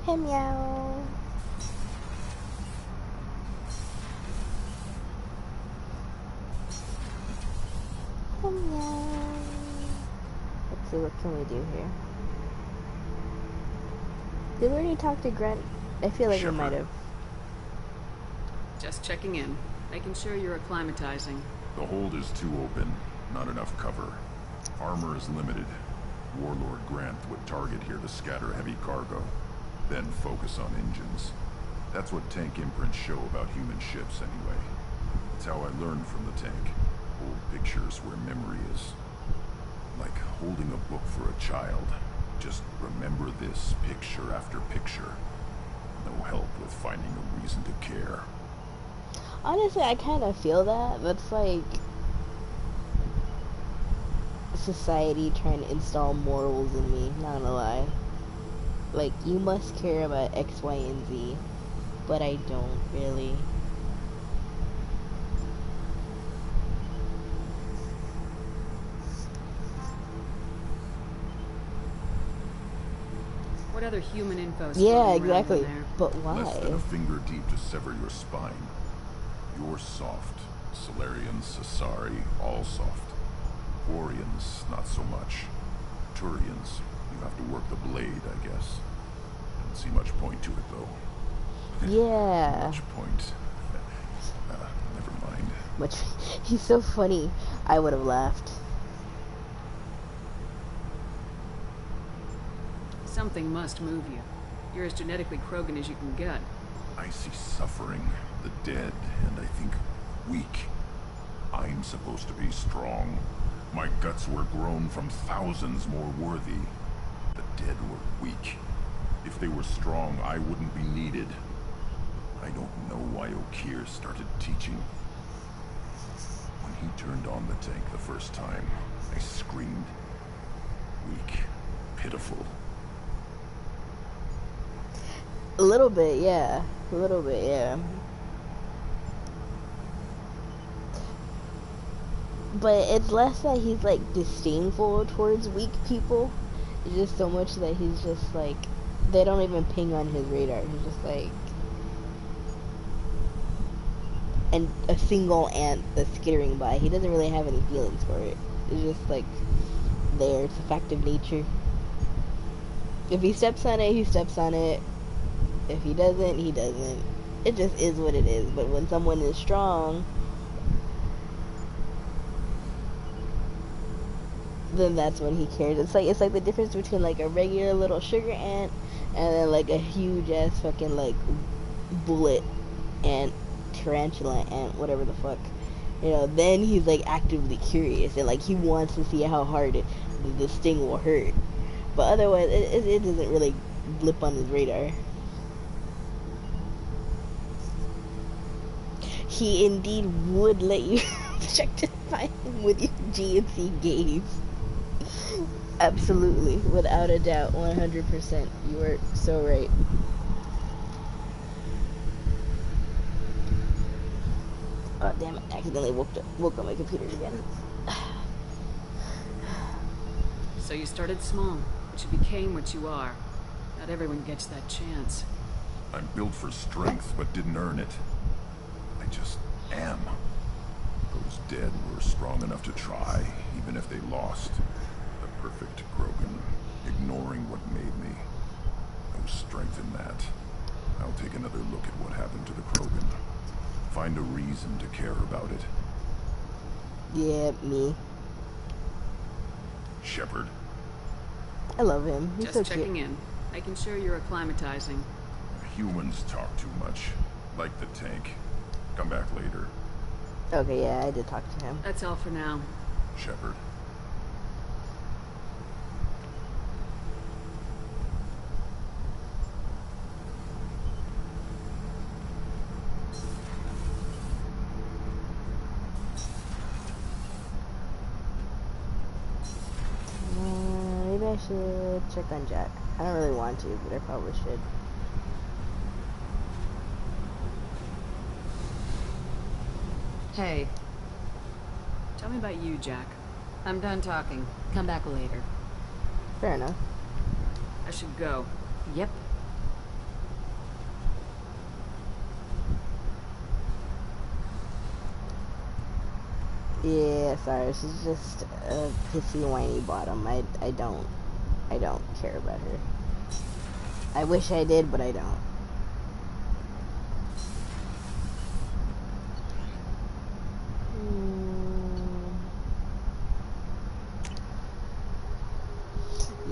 Hey meow. Hey meow. Let's see, what can we do here? Did we already talk to Grant? I feel like we might have. Just checking in, making sure you're acclimatizing. The hold is too open, not enough cover. Armor is limited. Warlord Grant would target here to scatter heavy cargo, then focus on engines. That's what tank imprints show about human ships anyway. It's how I learned from the tank. Old pictures where memory is. Like holding a book for a child. Just remember this picture after picture. No help with finding a reason to care. Honestly, I kind of feel that. That's like society trying to install morals in me, not gonna lie. Like, you must care about X, Y, and Z, but I don't really. What other human info is Yeah, floating around exactly. in there? But why? Less than a finger deep to sever your spine. You're soft. Solarians, Sasari, all soft. Quarians, not so much. Turians, you have to work the blade, I guess. Don't see much point to it, though. Yeah. Much point. Never mind. Much. He's so funny. I would have laughed. Something must move you. You're as genetically Krogan as you can get. I see suffering, the dead, and I think weak. I'm supposed to be strong. My guts were grown from thousands more worthy. The dead were weak. If they were strong, I wouldn't be needed. I don't know why Okeer started teaching. When he turned on the tank the first time, I screamed. Weak. Pitiful. A little bit, yeah. A little bit, yeah. But it's less that he's like disdainful towards weak people. It's just so much that he's just like, they don't even ping on his radar. He's just like, and a single ant that's skittering by. He doesn't really have any feelings for it. It's just like there. It's a fact of nature. If he steps on it, he steps on it. If he doesn't, he doesn't. It just is what it is. But when someone is strong, then that's when he cares. It's like the difference between like a regular little sugar ant and then like a huge ass fucking like bullet ant, tarantula ant, whatever the fuck. You know, then he's like actively curious and like he wants to see how hard the sting will hurt. But otherwise, it doesn't really blip on his radar. He indeed would let you objectify him with your GNC gaze. Absolutely, without a doubt, 100%. You are so right. Oh damn it! I accidentally woke up my computer again. So you started small, but you became what you are. Not everyone gets that chance. I'm built for strength, but didn't earn it. I just am. Those dead were strong enough to try, even if they lost. The perfect Krogan, ignoring what made me. No strength in that. I'll take another look at what happened to the Krogan. Find a reason to care about it. Yeah, me. Shepard. I love him. He's Just so checking cute. in, making sure you're acclimatizing. Humans talk too much. Like the tank. Come back later. Okay, yeah, I did talk to him. That's all for now. Shepard. Maybe I should check on Jack. I don't really want to, but I probably should. Hey, Tell me about you, Jack. I'm done talking. Come back later. Fair enough. I should go. Yep. Yeah, sorry, she's just a pissy, whiny bottom. I don't care about her. I wish I did, but I don't.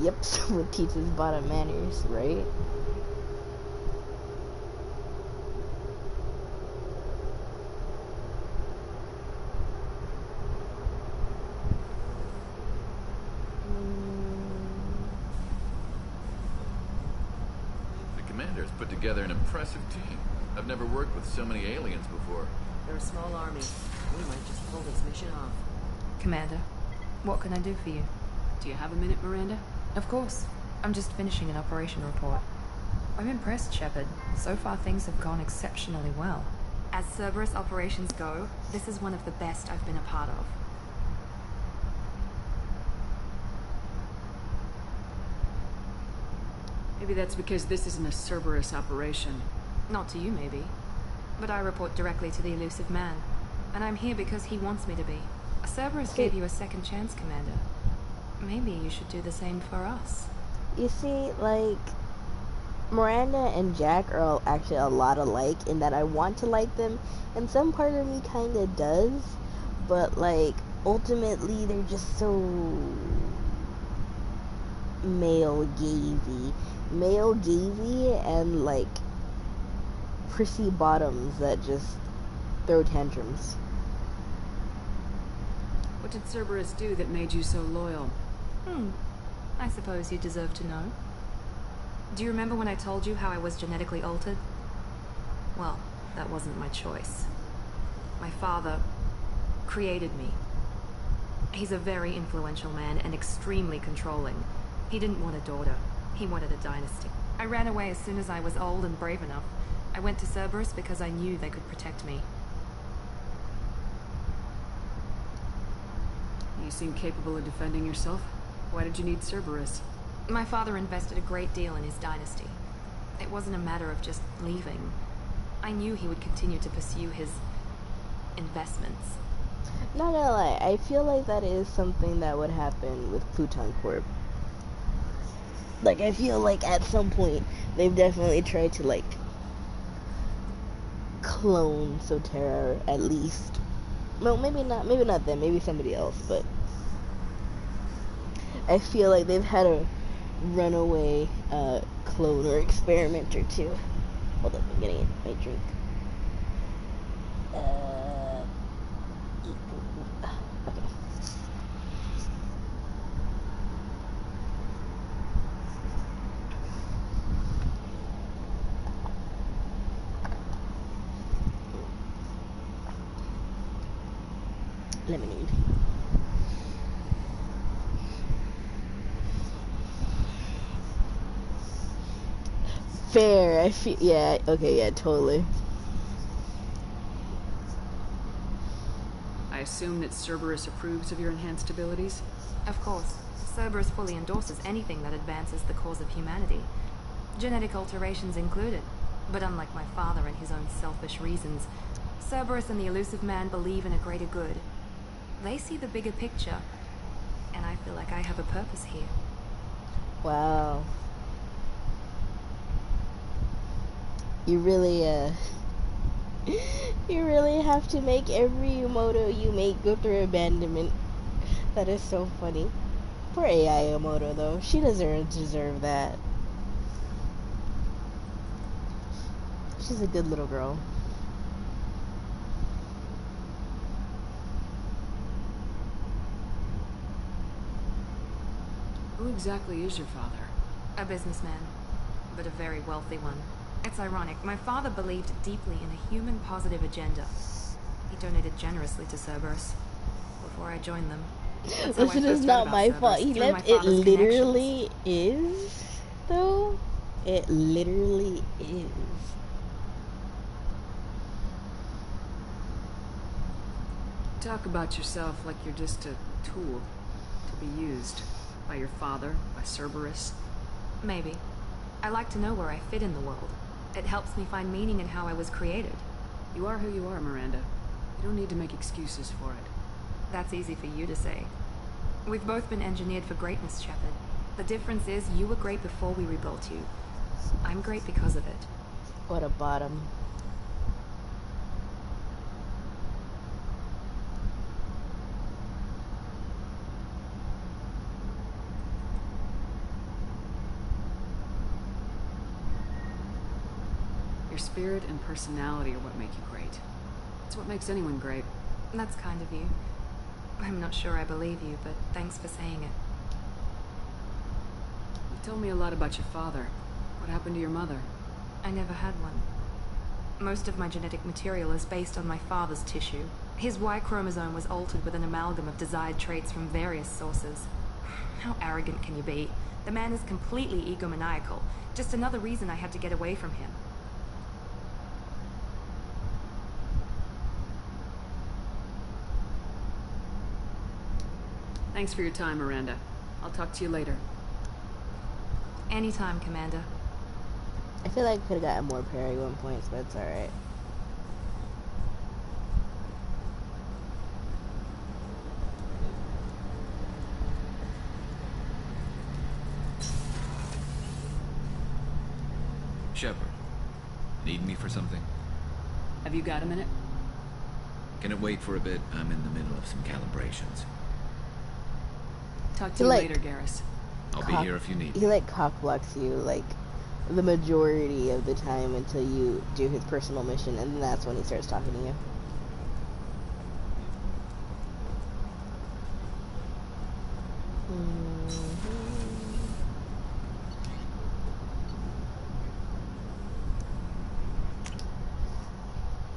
Yep, someone teaches bottom manners, right? The commander's put together an impressive team. I've never worked with so many aliens before. They're a small army. We might just pull this mission off. Commander, what can I do for you? Do you have a minute, Miranda? Of course. I'm just finishing an operation report. I'm impressed, Shepard. So far things have gone exceptionally well. As Cerberus operations go, this is one of the best I've been a part of. Maybe that's because this isn't a Cerberus operation. Not to you, maybe. But I report directly to the elusive man. And I'm here because he wants me to be. Cerberus gave you a second chance, Commander. Maybe you should do the same for us. You see, like, Miranda and Jack are actually a lot alike in that I want to like them, and some part of me kind of does, but, like, ultimately they're just so male-gazy. Male-gazy and, like, prissy bottoms that just throw tantrums. What did Cerberus do that made you so loyal? I suppose you deserve to know. Do you remember when I told you how I was genetically altered? Well, that wasn't my choice. My father created me. He's a very influential man and extremely controlling. He didn't want a daughter. He wanted a dynasty. I ran away as soon as I was old and brave enough. I went to Cerberus because I knew they could protect me. You seem capable of defending yourself. Why did you need Cerberus? My father invested a great deal in his dynasty. It wasn't a matter of just leaving. I knew he would continue to pursue his investments. Not gonna lie, I feel like that is something that would happen with Pluton Corp. Like, I feel like at some point they've definitely tried to, like, clone Sotera at least. Well, maybe not them, maybe somebody else, but I feel like they've had a runaway clone or experiment or two. Hold up, I'm getting my drink. Okay. Lemonade. Fair. I feel, yeah, okay, yeah, totally. I assume that Cerberus approves of your enhanced abilities? Of course, Cerberus fully endorses anything that advances the cause of humanity. Genetic alterations included. But unlike my father and his own selfish reasons, Cerberus and the elusive man believe in a greater good. They see the bigger picture, and I feel like I have a purpose here. Wow. You really, you really have to make every moto you make go through abandonment. That is so funny. Poor AI Yamoto, though. She doesn't deserve that. She's a good little girl. Who exactly is your father? A businessman, but a very wealthy one. It's ironic. My father believed deeply in a human-positive agenda. He donated generously to Cerberus before I joined them. That's how I Listen, first it's heard not about my Cerberus, fault. He through my left. It father's literally is, though. It literally is. Talk about yourself like you're just a tool to be used by your father, by Cerberus. Maybe. I like to know where I fit in the world. It helps me find meaning in how I was created. You are who you are, Miranda. You don't need to make excuses for it. That's easy for you to say. We've both been engineered for greatness, Shepard. The difference is you were great before we rebuilt you. I'm great because of it. What a bottom. Your spirit and personality are what make you great. It's what makes anyone great. That's kind of you. I'm not sure I believe you, but thanks for saying it. You told me a lot about your father. What happened to your mother? I never had one. Most of my genetic material is based on my father's tissue. His Y chromosome was altered with an amalgam of desired traits from various sources. How arrogant can you be? The man is completely egomaniacal. Just another reason I had to get away from him. Thanks for your time, Miranda. I'll talk to you later. Anytime, Commander. I feel like I could have gotten more Paragon points, but it's alright. Shepard, need me for something? Have you got a minute? Can it wait for a bit? I'm in the middle of some calibrations. Talk to you later, Garrus. I'll be here if you need me. He like cock blocks you like the majority of the time until you do his personal mission, and then that's when he starts talking to you.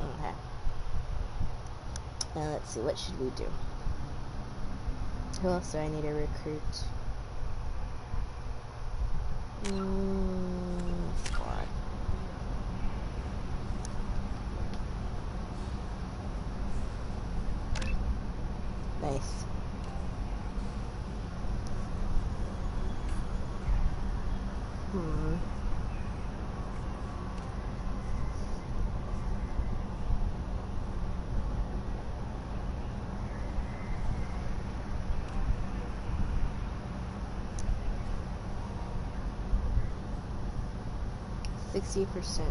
Okay. Now let's see, what should we do? Who else do I need to recruit? Squad. Nice. %.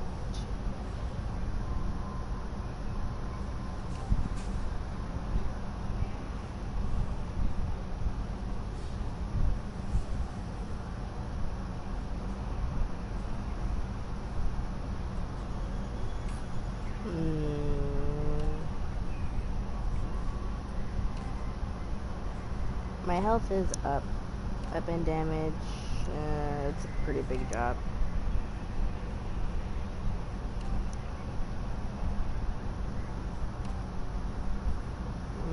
My health is up in damage. It's a pretty big drop.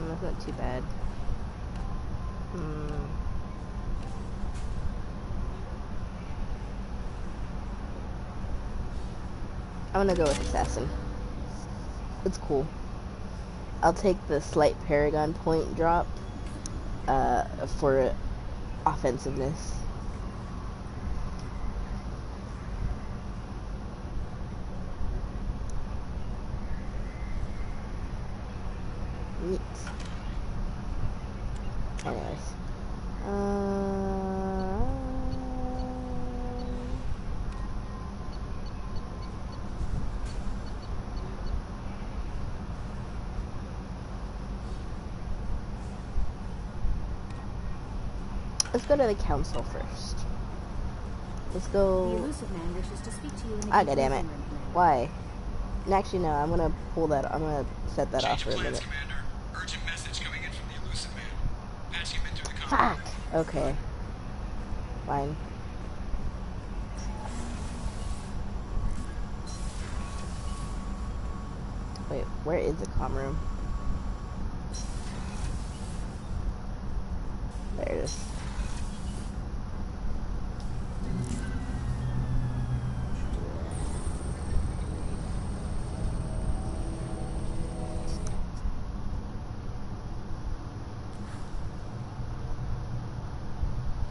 That's not too bad. I'm gonna go with Assassin. It's cool. I'll take the slight Paragon point drop for offensiveness. Neat. Anyways. Let's go to the council first. Let's go. The elusive man wishes to speak to you in the Ah, goddammit. room, Commander. Why? And actually, no. I'm gonna pull that. I'm gonna set that off for a minute. Commander. Urgent message coming in from the elusive man. Patching him into the Fuck. Okay. Fine. Wait, where is the comm room? There it is.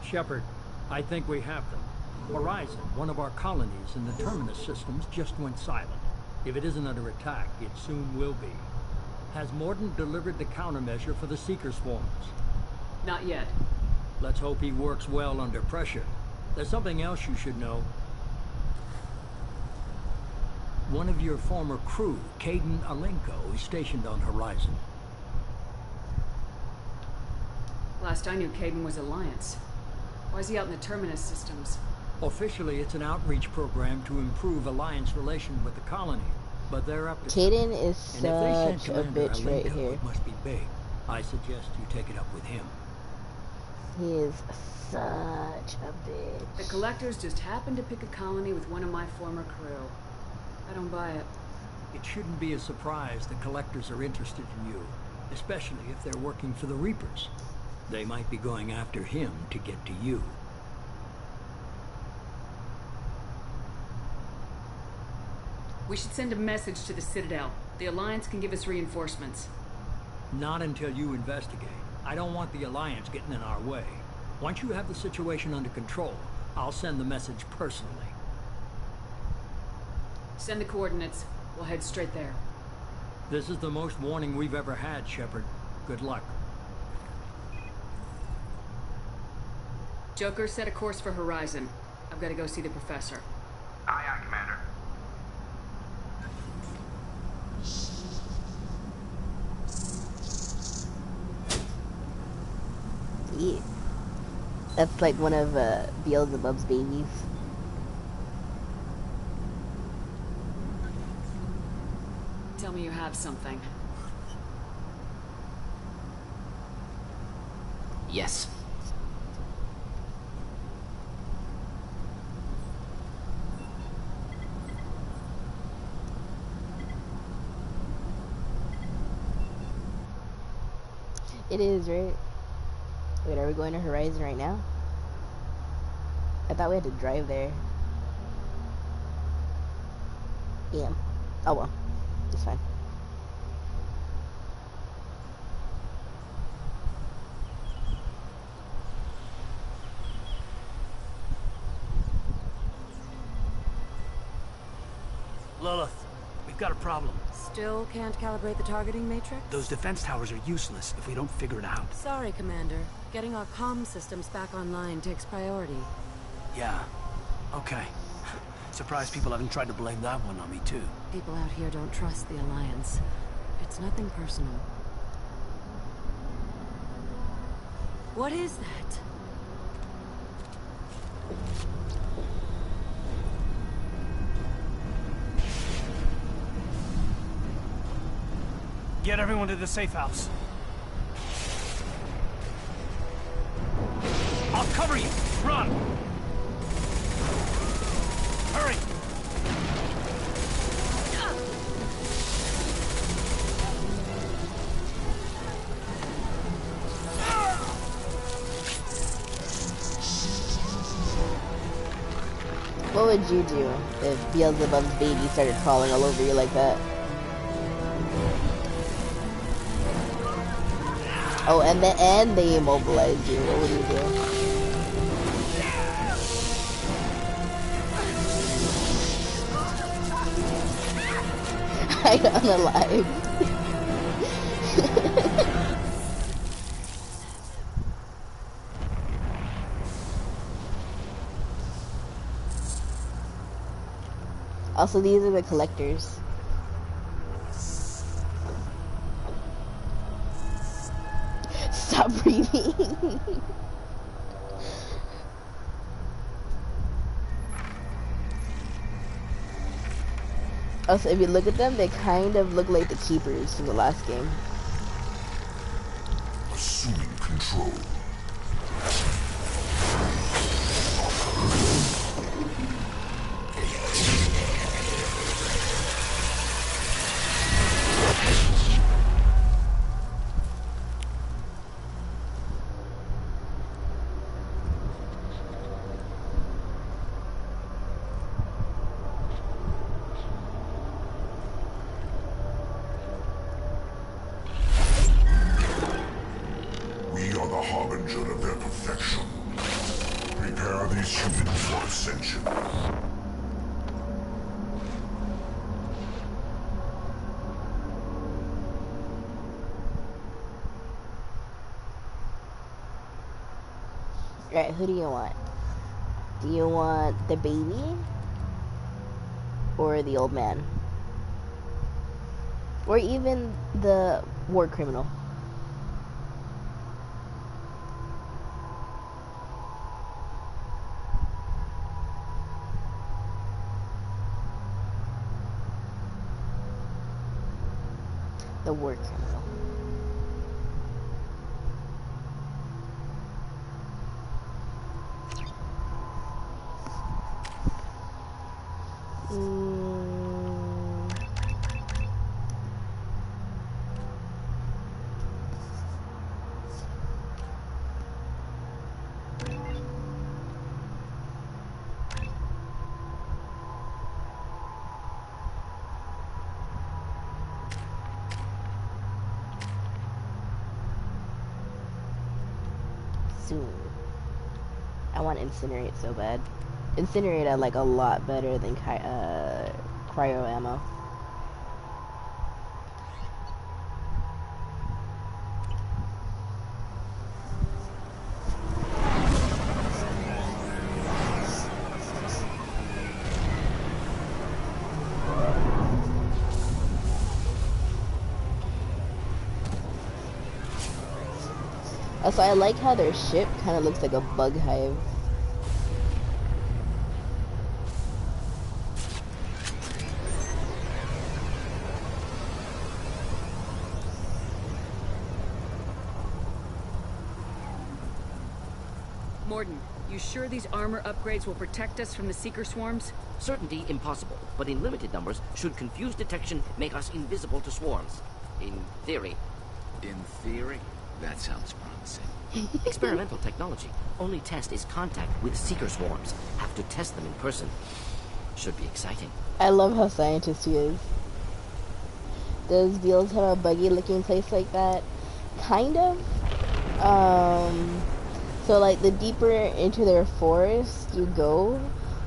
Shepard, I think we have them. Horizon, one of our colonies in the Terminus systems, just went silent. If it isn't under attack, it soon will be. Has Mordant delivered the countermeasure for the Seeker swarms? Not yet. Let's hope he works well under pressure. There's something else you should know. One of your former crew, Caden Alenko, is stationed on Horizon. Last I knew, Caden was Alliance. Why is he out in the Terminus systems? Officially, it's an outreach program to improve Alliance relation with the colony. But they're up to... Caden is And if they send such a Commander bitch right Alenko, here. it must be big. I suggest you take it up with him. He is such a bitch. The Collectors just happened to pick a colony with one of my former crew. I don't buy it. It shouldn't be a surprise the Collectors are interested in you, especially if they're working for the Reapers. They might be going after him to get to you. We should send a message to the Citadel. The Alliance can give us reinforcements. Not until you investigate. I don't want the Alliance getting in our way. Once you have the situation under control, I'll send the message personally. Send the coordinates. We'll head straight there. This is the most warning we've ever had, Shepard. Good luck. Joker, set a course for Horizon. I've got to go see the Professor. Aye, aye, Commander. Yeah. That's like one of Beelzebub's babies. Tell me you have something. Yes. It is, right? Wait, are we going to Horizon right now? I thought we had to drive there. Yeah. Oh well. It's fine. Lilith, we've got a problem. Still can't calibrate the targeting matrix? Those defense towers are useless if we don't figure it out. Sorry, Commander. Getting our comm systems back online takes priority. Yeah. Okay. Surprised people haven't tried to blame that one on me, too. People out here don't trust the Alliance. It's nothing personal. What is that? Get everyone to the safe house. I'll cover you. Run! Hurry! What would you do if Beelzebub's baby started crawling all over you like that? Oh, and they immobilized you. What would you do? I'm unalive. Also, these are the collectors. Stop breathing. Also, if you look at them, they kind of look like the keepers from the last game. Assuming control. We are the harbinger of their perfection. Prepare these humans for ascension. Right, who do you want? Do you want the baby? Or the old man? Or even the war criminal? The war criminal. Soon. I want incinerate so bad. Incinerate I like a lot better than cryo ammo. Also, I like how their ship kind of looks like a bug hive. Morden, you sure these armor upgrades will protect us from the Seeker swarms? Certainty impossible, but in limited numbers, should confused detection make us invisible to swarms. In theory. In theory? That sounds promising. Experimental technology. Only test is contact with Seeker swarms. Have to test them in person. Should be exciting. I love how scientist he is. Does Beals have a buggy looking place like that? Kind of. So like the deeper into their forest you go,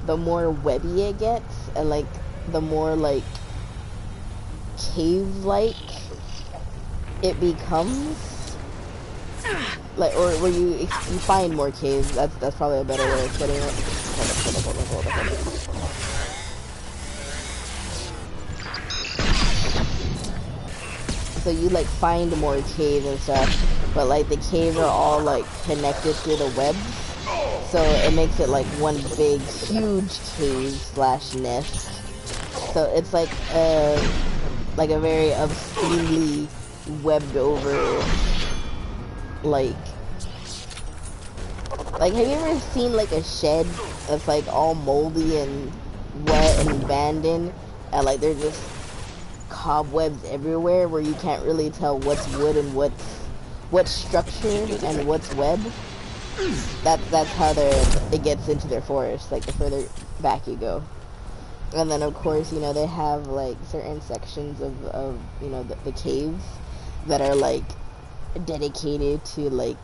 the more webby it gets, and like the more like cave-like it becomes. Like, or where you find more caves. That's probably a better way of putting it. Hold up. So you like find more caves and stuff, but like the caves are all like connected through the web, so it makes it like one big huge cave slash nest. So it's like a very obscenely webbed over like have you ever seen like a shed that's like all moldy and wet and abandoned, and like there's just cobwebs everywhere where you can't really tell what's wood and what's structure and what's web? That's how it gets into their forest, like the further back you go. And then of course, you know, they have like certain sections of you know, the caves that are like dedicated to like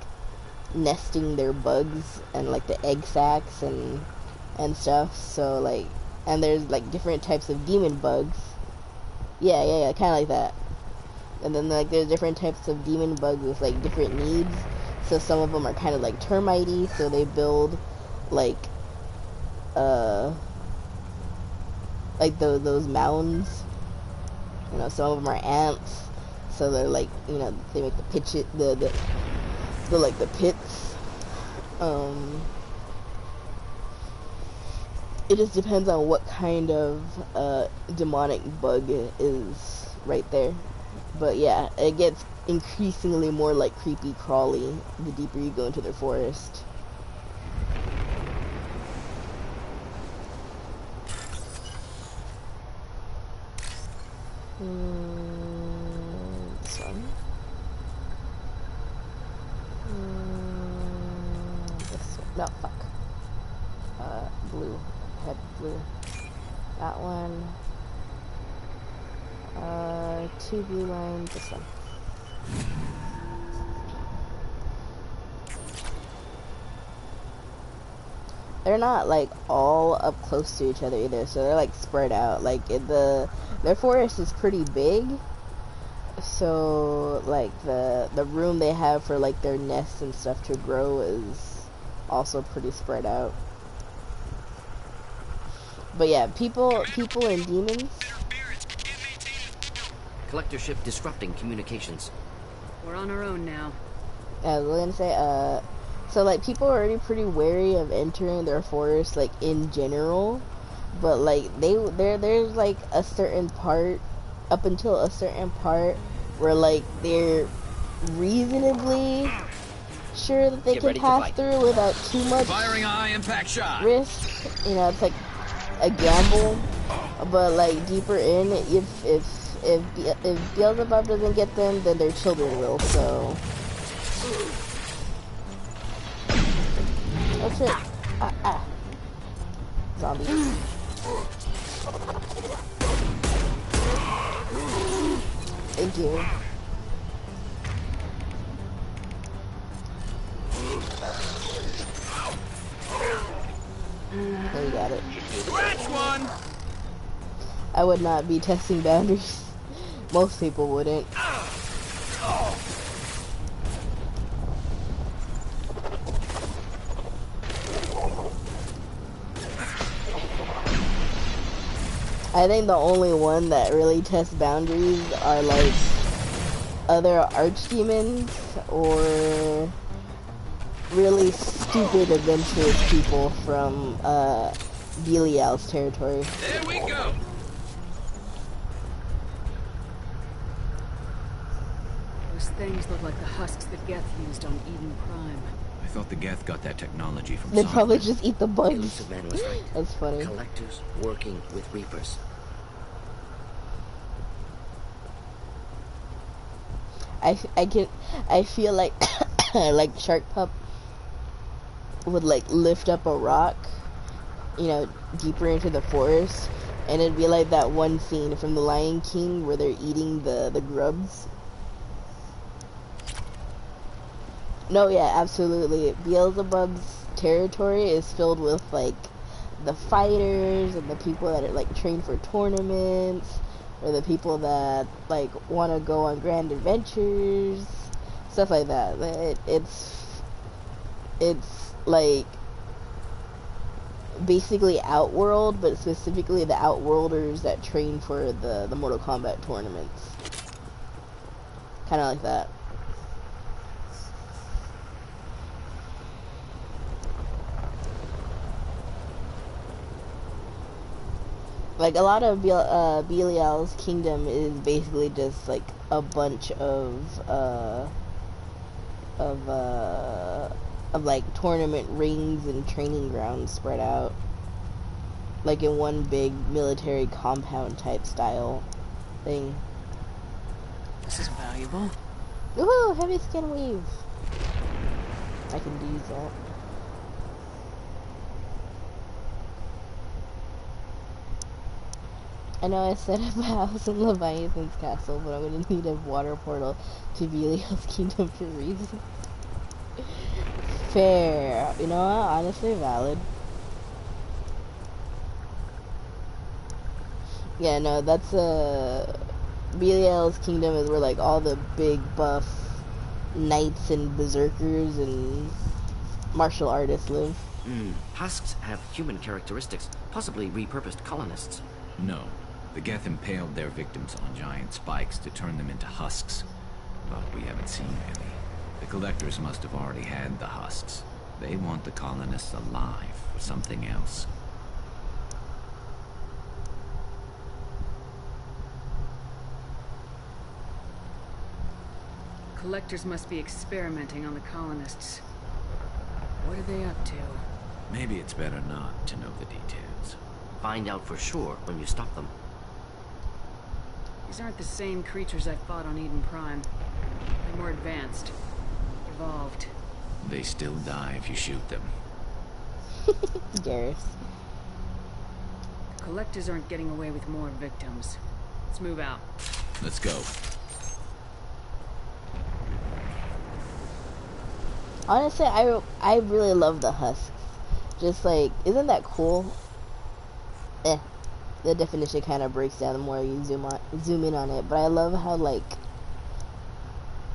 nesting their bugs and like the egg sacs and stuff. So like, and there's like different types of demon bugs. Yeah, kind of like that. And then like there's different types of demon bugs with like different needs. So some of them are kind of like termite-y, so they build like those mounds. You know, some of them are ants, so they're like, you know, they make the pits. It just depends on what kind of demonic bug is right there. But yeah, it gets increasingly more like creepy crawly the deeper you go into their forest. This one. This one. No, fuck. Blue. Head blue. That one. 2 blue lines. This one. They're not like all up close to each other either, so they're like spread out. Like their forest is pretty big, so like the room they have for like their nests and stuff to grow is also pretty spread out. But yeah, people and demons. Collector ship disrupting communications. We're on our own now. I was gonna say, so like people are already pretty wary of entering their forest, like in general, but like there's like a certain part, up until a certain part, where like they're reasonably sure that they can pass through without too much firing a high impact shot. Risk. You know, it's like a gamble, but like deeper in, if Beelzebub doesn't get them, then their children will. So, oh shit! Zombie. Thank you. There you got it. Scratch one. I would not be testing boundaries. Most people wouldn't. I think the only one that really tests boundaries are like other archdemons or really stupid adventurous people from Belial's territory. There we go. Those things look like the husks that Geth used on Eden Prime. I thought the Geth got that technology from They probably just eat the bugs. Elusive man was right. That's funny. Collectors working with Reapers. I feel like like Shark Pup would like lift up a rock, you know, deeper into the forest, and it'd be like that one scene from The Lion King where they're eating the grubs. No, yeah, absolutely. Beelzebub's territory is filled with like the fighters and the people that are like trained for tournaments, or the people that like want to go on grand adventures, stuff like that. It's like basically Outworld, but specifically the Outworlders that train for the Mortal Kombat tournaments. Kind of like that. Like, a lot of Belial's kingdom is basically just, like, a bunch of like, tournament rings and training grounds spread out. Like, in one big military compound type style thing. This is valuable. Woohoo! Heavy skin weave! I can use that. I know I set up a house in Leviathan's castle, but I'm gonna need a water portal to Belial's kingdom for reasons. Fair. You know what? Honestly, valid. Yeah, no, that's Belial's kingdom is where like all the big buff knights and berserkers and martial artists live. Husks have human characteristics, possibly repurposed colonists. No. The Geth impaled their victims on giant spikes to turn them into husks. But we haven't seen any. The collectors must have already had the husks. They want the colonists alive for something else. Collectors must be experimenting on the colonists. What are they up to? Maybe it's better not to know the details. Find out for sure when you stop them. These aren't the same creatures I fought on Eden Prime. They're more advanced. Evolved. They still die if you shoot them. Garrus. Collectors aren't getting away with more victims. Let's move out. Let's go. Honestly, I really love the husks. Just like, isn't that cool? The definition kind of breaks down the more you zoom in on it. But I love how like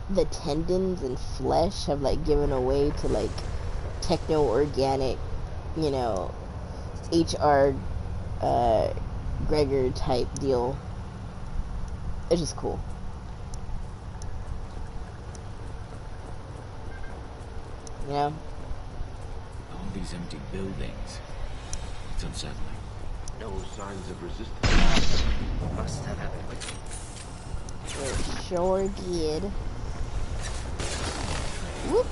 the tendons and flesh have like given away to like techno-organic, you know, HR Gregor type deal. It's just cool. You know? All these empty buildings. It's unsettling. No signs of resistance. Must have happened quickly. It sure did. Whoop.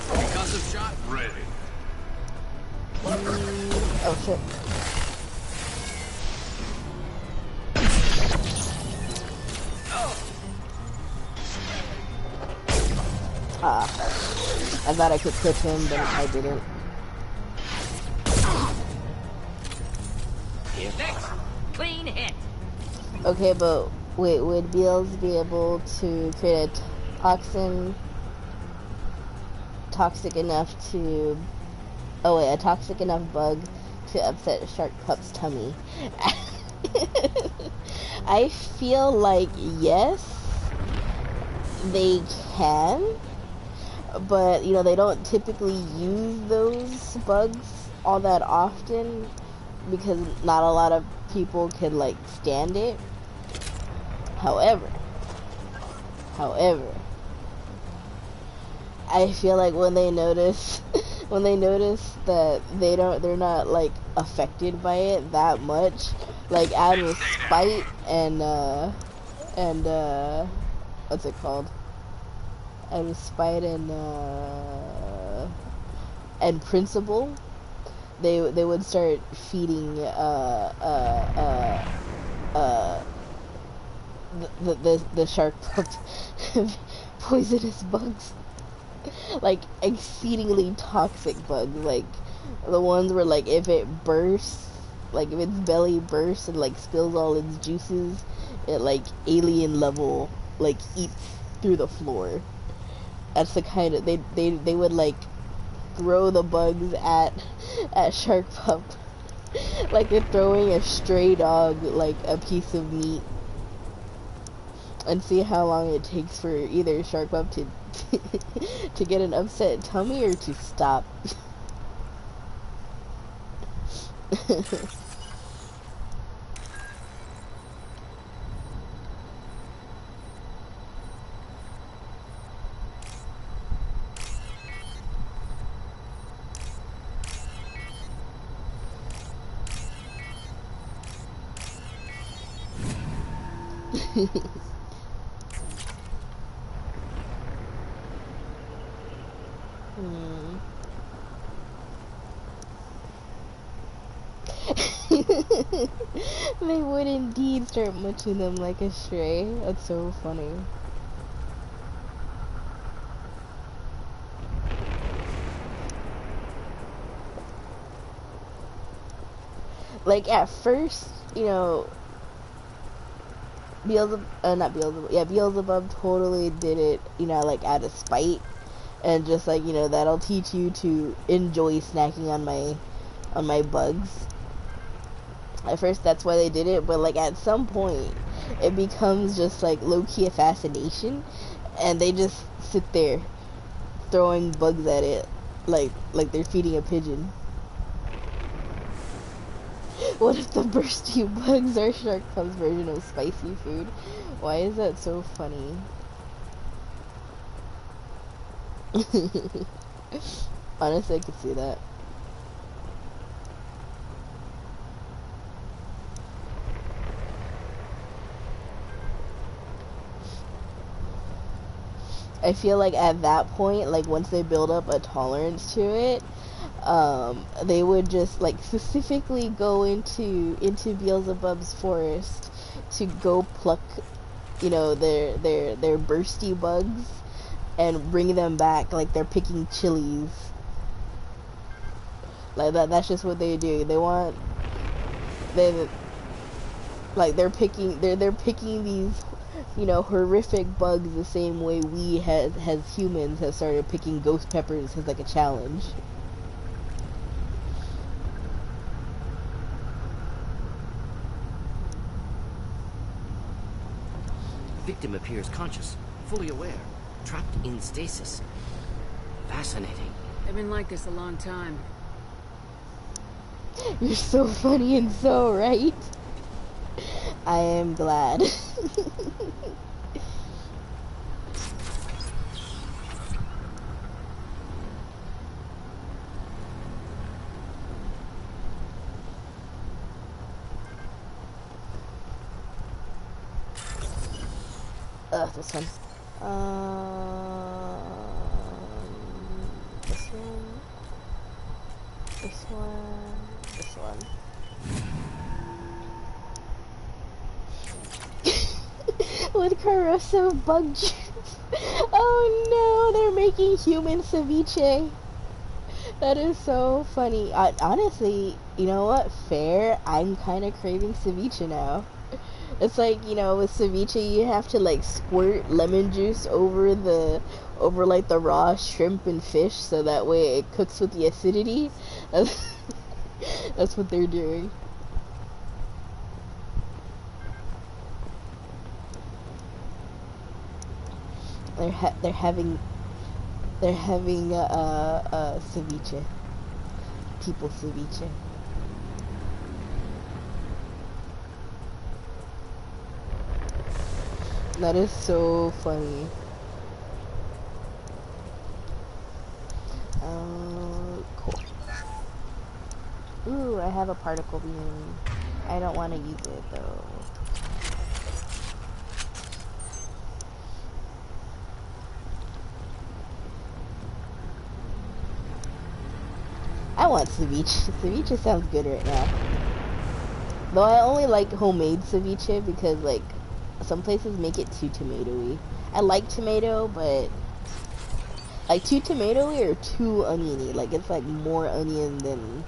Concussive shot ready. Oh shit. I thought I could clip him, but I didn't. Next, clean hit. Okay, but wait, would Beals be able to create a toxic enough to... Oh wait, a toxic enough bug to upset Shark Pup's tummy? I feel like yes, they can, but you know, they don't typically use those bugs all that often because not a lot of people can like stand it. However, I feel like when they notice that they're not like affected by it that much, like out of spite and what's it called? Out of spite and principle, they would start feeding the shark pup poisonous bugs, like exceedingly toxic bugs, like the ones where like if it bursts, like if its belly bursts and like spills all its juices, it like alien level like eats through the floor. That's the kind of they would like throw the bugs at Shark Pup like they're throwing a stray dog like a piece of meat, and see how long it takes for either Shark Pup to to get an upset tummy or to stop. They would indeed start munching them like a stray. That's so funny. Like at first, you know, Beelzebub totally did it, you know, like out of spite, and just like, you know, that'll teach you to enjoy snacking on my bugs. At first, that's why they did it, but like at some point, it becomes just like low-key a fascination, and they just sit there throwing bugs at it, like they're feeding a pigeon. What if the bursty bugs are Shark Pup's version of spicy food? Why is that so funny? Honestly, I could see that. I feel like at that point, like once they build up a tolerance to it, they would just like specifically go into Beelzebub's forest to go pluck, you know, their bursty bugs and bring them back like they're picking chilies. Like that's just what they do. They're picking these, you know, horrific bugs the same way we as humans have started picking ghost peppers as like a challenge. Victim appears conscious, fully aware. trapped in stasis. Fascinating. They've been like this a long time. You're so funny and so right. I am glad. This one. This one. This one. This one. With corrosive bug juice. Oh no, they're making human ceviche. That is so funny. Honestly, you know what? Fair. I'm kind of craving ceviche now. It's like, you know, with ceviche, you have to like squirt lemon juice over like the raw shrimp and fish, so that way it cooks with the acidity. That's what they're doing. They're having ceviche. People ceviche. That is so funny. Cool. Ooh, I have a particle beam. I don't want to use it though. I want ceviche. Ceviche sounds good right now. Though I only like homemade ceviche because like some places make it too tomatoey. I like tomato, but like too tomatoey or too oniony. Like it's like more onion than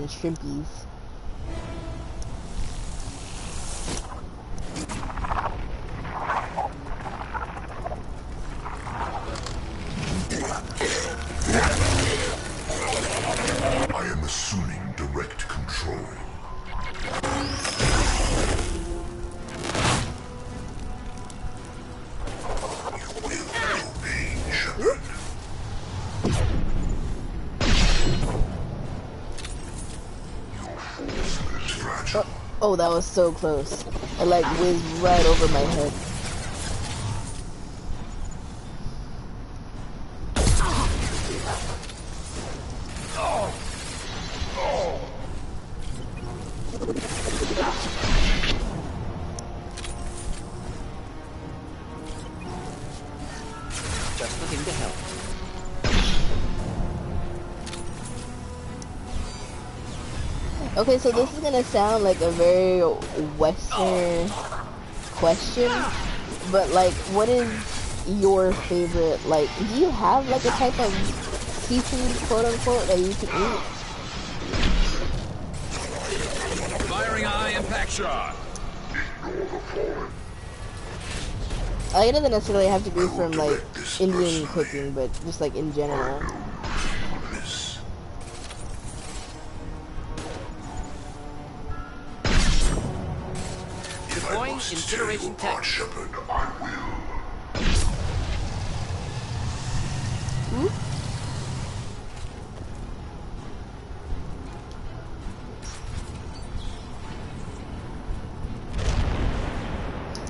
shrimpies. I am assuming direct control. Oh, that was so close. It like whizzed right over my head. Just looking to help. Okay, so this is gonna sound like a very Western question, but like, what is your favorite, like, do you have like a type of seafood, quote unquote, that you can eat? Firing a high impact shot. Like, it doesn't necessarily have to be from like Indian cooking, but just like in general. Deploying incineration tech.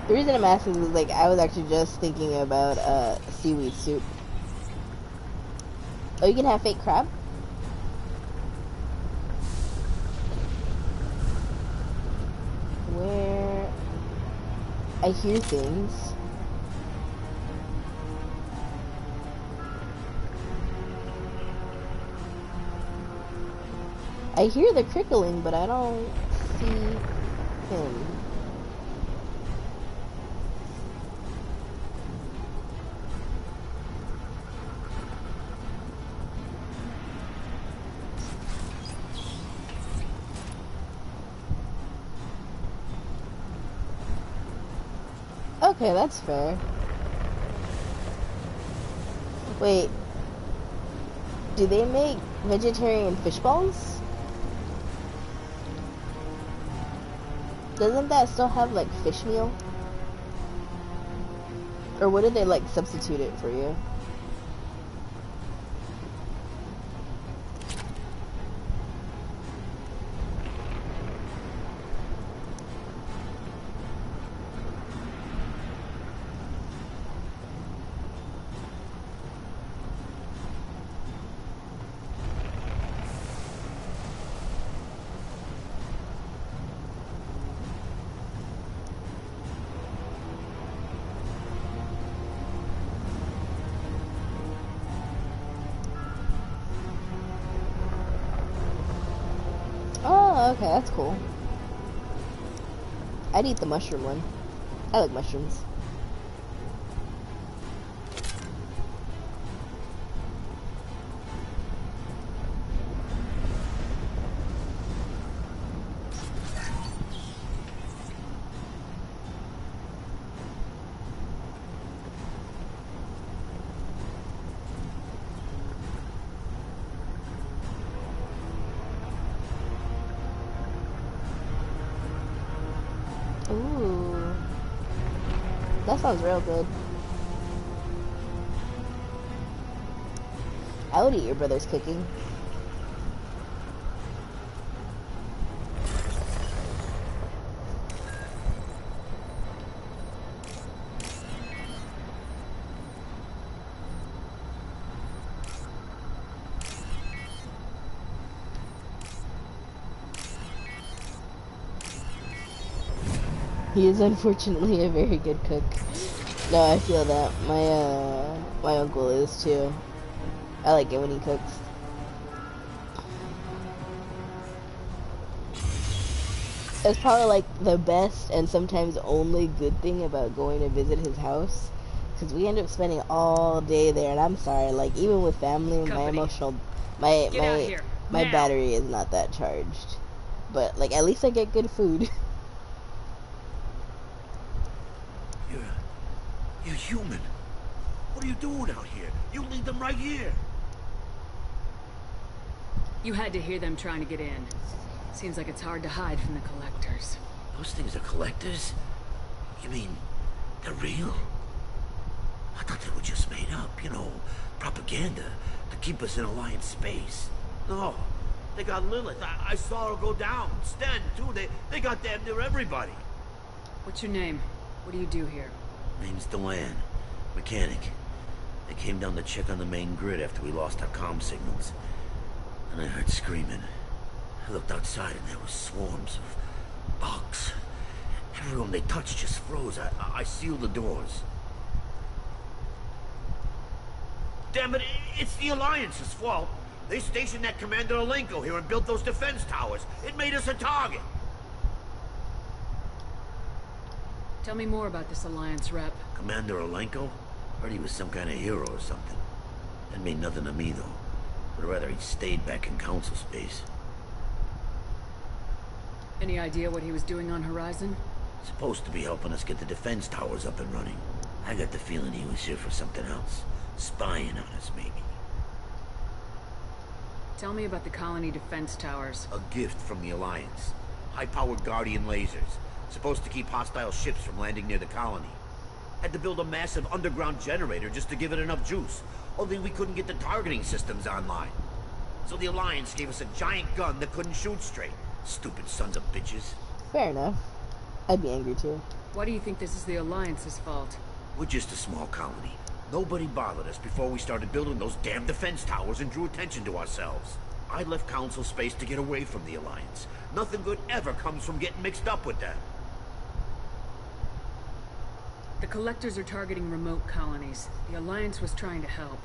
The reason I'm asking is like I was actually just thinking about seaweed soup. Oh, you can have fake crab? Where I hear things. I hear the crickling, but I don't see him. Okay, that's fair. Wait, do they make vegetarian fish balls? Doesn't that still have like fish meal? Or what did they like substitute it for you? Oh, okay, that's cool. I'd eat the mushroom one. I like mushrooms. Ooh. That sounds real good. I would eat your brother's cooking. He is unfortunately a very good cook. No, I feel that. My uncle is too. I like it when he cooks. It's probably like the best and sometimes only good thing about going to visit his house, because we end up spending all day there. And I'm sorry, like even with family, my battery is not that charged. But like at least I get good food. You're human. What are you doing out here? You leave them right here. You had to hear them trying to get in. Seems like it's hard to hide from the collectors. Those things are collectors? You mean, they're real? I thought they were just made up, you know, propaganda to keep us in Alliance space. No, they got Lilith. I saw her go down. Sten, too. They got damn near everybody. What's your name? What do you do here? Name's Delan. Mechanic. They came down to check on the main grid after we lost our comm signals. And I heard screaming. I looked outside and there were swarms of bugs. Everyone they touched just froze. I sealed the doors. Damn it, it's the Alliance's fault. They stationed that Commander Alenko here and built those defense towers. It made us a target. Tell me more about this Alliance rep. Commander Alenko? Heard he was some kind of hero or something. That mean nothing to me, though. Would rather he'd stayed back in Council space. Any idea what he was doing on Horizon? Supposed to be helping us get the defense towers up and running. I got the feeling he was here for something else. Spying on us, maybe. Tell me about the colony defense towers. A gift from the Alliance. High-powered Guardian lasers. Supposed to keep hostile ships from landing near the colony. Had to build a massive underground generator just to give it enough juice. Only we couldn't get the targeting systems online. So the Alliance gave us a giant gun that couldn't shoot straight. Stupid sons of bitches. Fair enough. I'd be angry too. Why do you think this is the Alliance's fault? We're just a small colony. Nobody bothered us before we started building those damn defense towers and drew attention to ourselves. I left Council space to get away from the Alliance. Nothing good ever comes from getting mixed up with them. The Collectors are targeting remote colonies. The Alliance was trying to help.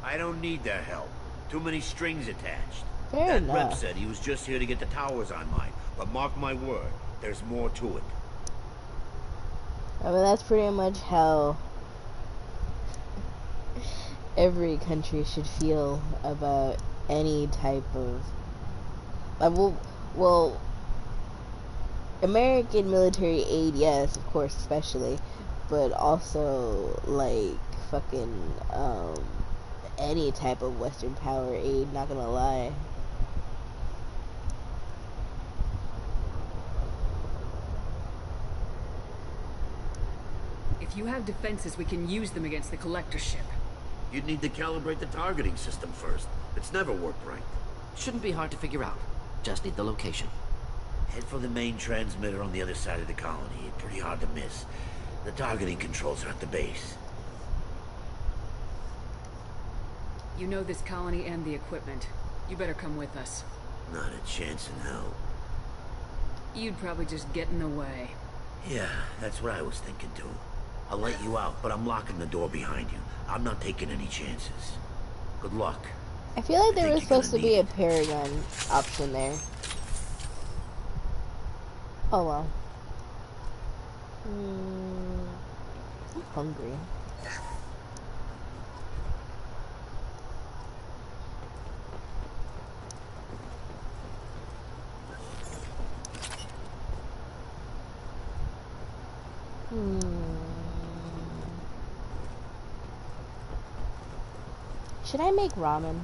I don't need their help. Too many strings attached. Fair That enough. rep said he was just here to get the towers online. But mark my word, there's more to it. I mean, that's pretty much how every country should feel about any type of... well, American military aid, yes, of course, especially. But also, like, fucking, any type of Western power aid, not gonna lie. If If you have defenses, we can use them against the Collector ship. You'd need to calibrate the targeting system first. It's never worked right. Shouldn't be hard to figure out. Just need the location. Head for the main transmitter on the other side of the colony. Pretty hard to miss. The targeting controls are at the base. You know this colony and the equipment. You better come with us. Not a chance in hell. You'd probably just get in the way. Yeah, that's what I was thinking too. I'll let you out, but I'm locking the door behind you. I'm not taking any chances. Good luck. I feel like there was supposed to be a Paragon option there. Oh well. I'm hungry. Should I make ramen?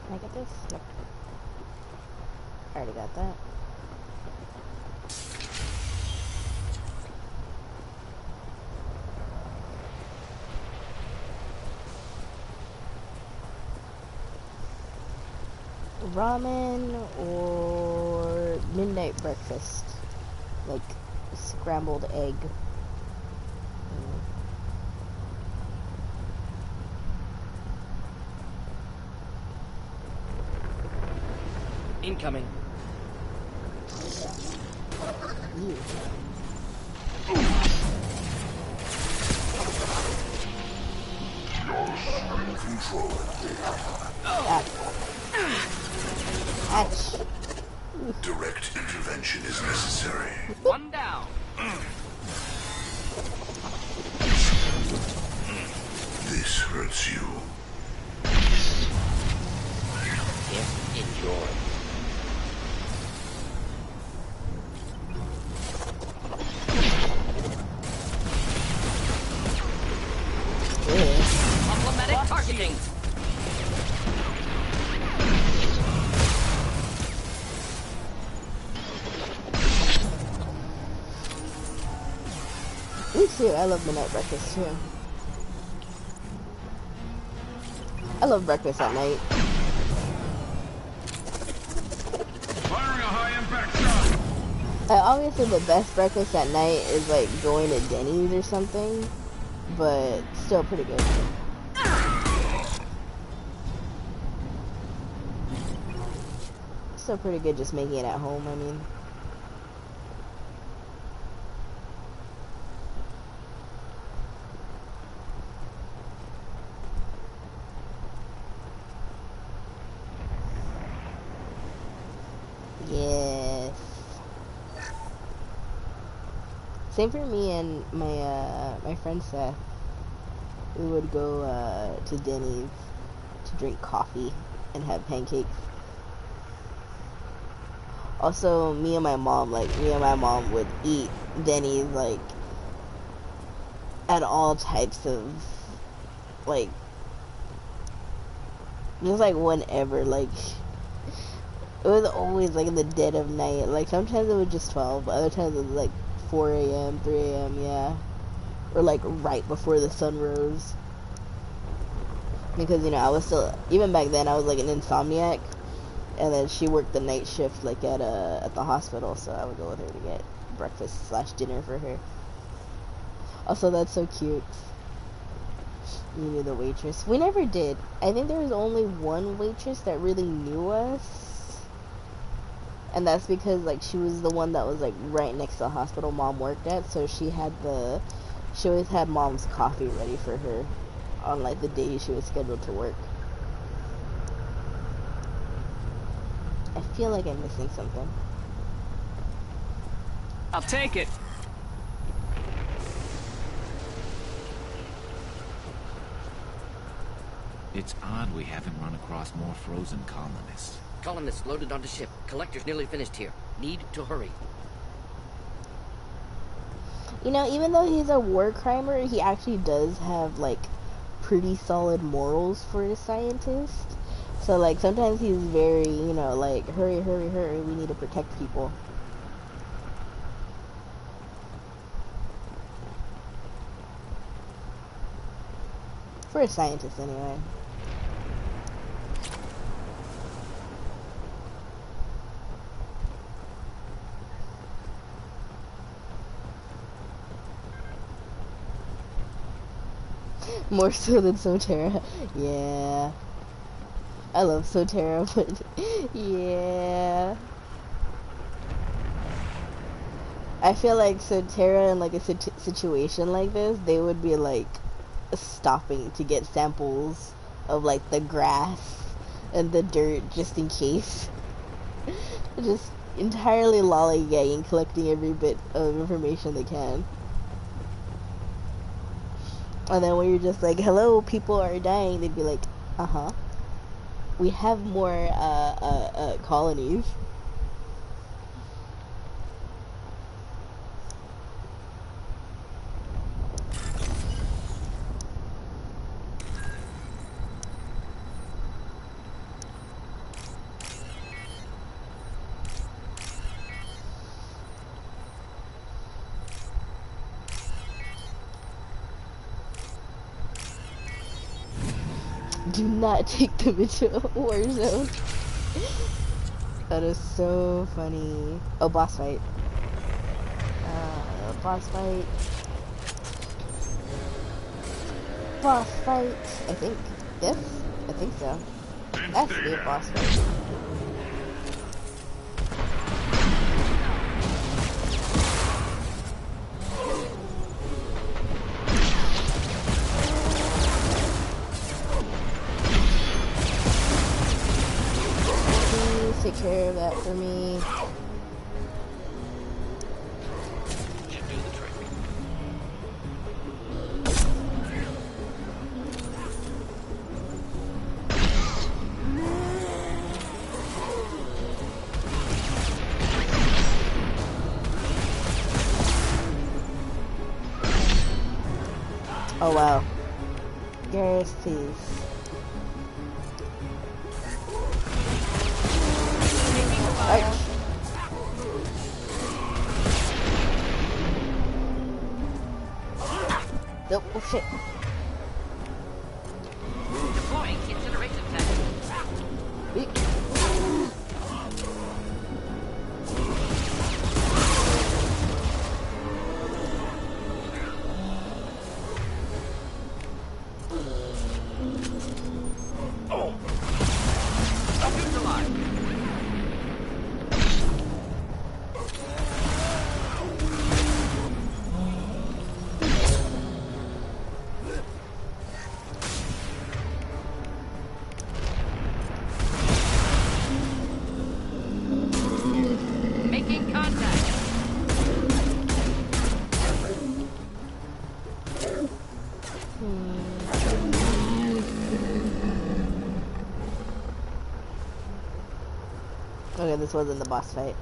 Can I get this? Nope. I already got that. Ramen or midnight breakfast, like scrambled egg. Incoming. Direct intervention is necessary. One down. This hurts you. Enjoy. Problematic targeting. Me too. I love midnight breakfast too. I love breakfast at night. Firing a high-impact shot. Obviously, the best breakfast at night is like going to Denny's or something, but still pretty good. Still pretty good just making it at home, I mean. Yes. Same for me and my friend Seth. We would go to Denny's to drink coffee and have pancakes. Also, me and my mom would eat Denny's like at all types of like just like whenever, like it was always like in the dead of night. Like sometimes it was just 12, but other times it was like 4 a.m., 3 a.m., yeah. Or like right before the sun rose. Because, you know, I was still, even back then I was like an insomniac. And then she worked the night shift like at the hospital, so I would go with her to get breakfast / dinner for her. Also, that's so cute. You knew the waitress. We never did. I think there was only one waitress that really knew us. And that's because like she was the one that was like right next to the hospital Mom worked at, so she always had Mom's coffee ready for her on like the day she was scheduled to work. I feel like I'm missing something. I'll take it. It's odd we haven't run across more frozen colonists. Colonists loaded onto ship. Collector's nearly finished here. Need to hurry. You know, even though he's a war crimer, he actually does have like pretty solid morals for a scientist. So like sometimes he's very, you know, like hurry, hurry, hurry. We need to protect people. For a scientist, anyway. More so than Sotera. Yeah. I love Sotera, but yeah. I feel like Sotera in like a situation like this, they would be like stopping to get samples of like the grass and the dirt just in case. Just entirely lollygagging, collecting every bit of information they can. And then when you're just like, hello, people are dying, they'd be like, uh-huh. We have more colonies. Do not take them into a war zone. That is so funny. Oh, boss fight. Boss fight. Boss fight. I think. Yes? I think so. That's to be a boss fight. Please take care of that for me. Oh wow. Yes, please. Ouch. Nope, oh shit. Deploying incineration tech. Making contact. Okay, this wasn't the boss fight.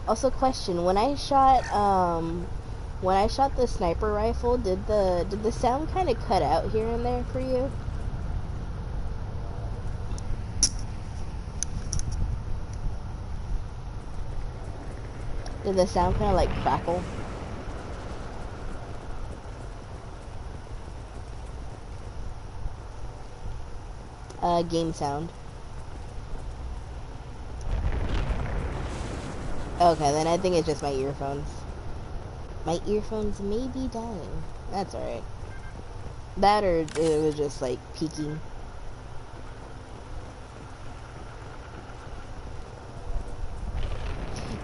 Also, question: when I shot the sniper rifle, did the sound kind of cut out here and there for you? Did the sound kind of like crackle? Game sound. Okay, then I think it's just my earphones. My earphones may be dying. That's alright. That or it was just like peaking.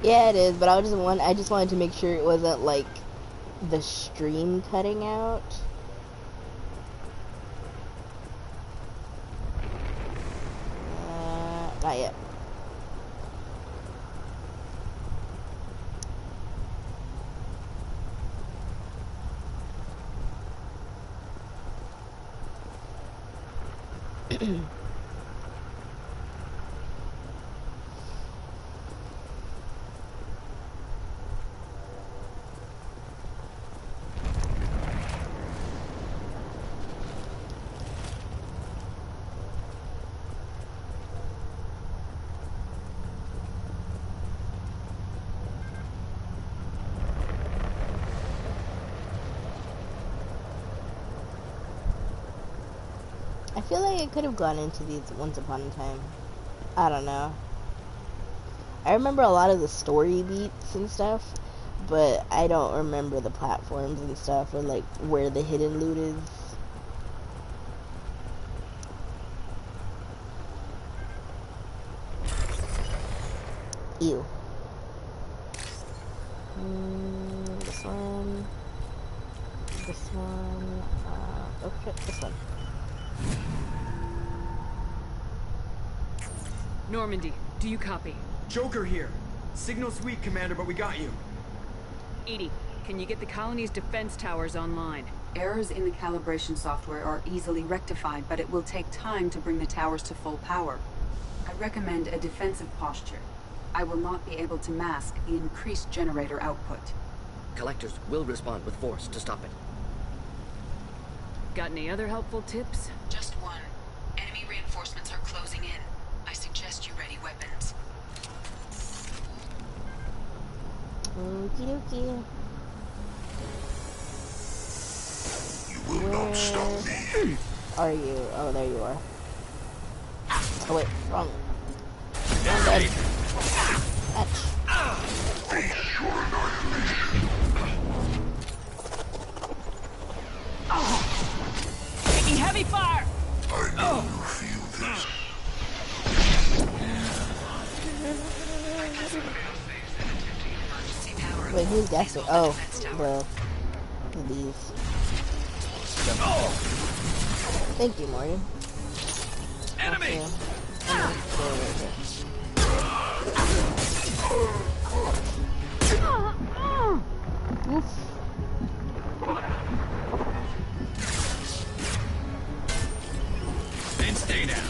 Yeah, it is, but I just wanted to make sure it wasn't like the stream cutting out. Not yet. feel like I could have gone into these once upon a time. I don't know. I remember a lot of the story beats and stuff, but I don't remember the platforms and stuff, or like where the hidden loot is. Ew. This one. This one. Oh shit, this one. Normandy, do you copy? Joker here. Signal's weak, Commander, but we got you. Edie, can you get the colony's defense towers online? Errors in the calibration software are easily rectified, but it will take time to bring the towers to full power. I recommend a defensive posture. I will not be able to mask the increased generator output. Collectors will respond with force to stop it. Got any other helpful tips? Just one. Enemy reinforcements are closing in. I suggest you ready weapons. Okie dokie. You will not stop me. Are you? Oh, there you are. Oh wait, wrong. Wrong bed. Catch. Face your annihilation. Taking heavy fire! I know you feel this. Wait, who's guessing? Oh, the bees. Thank you, Morgan. Enemy! Oof. And stay down.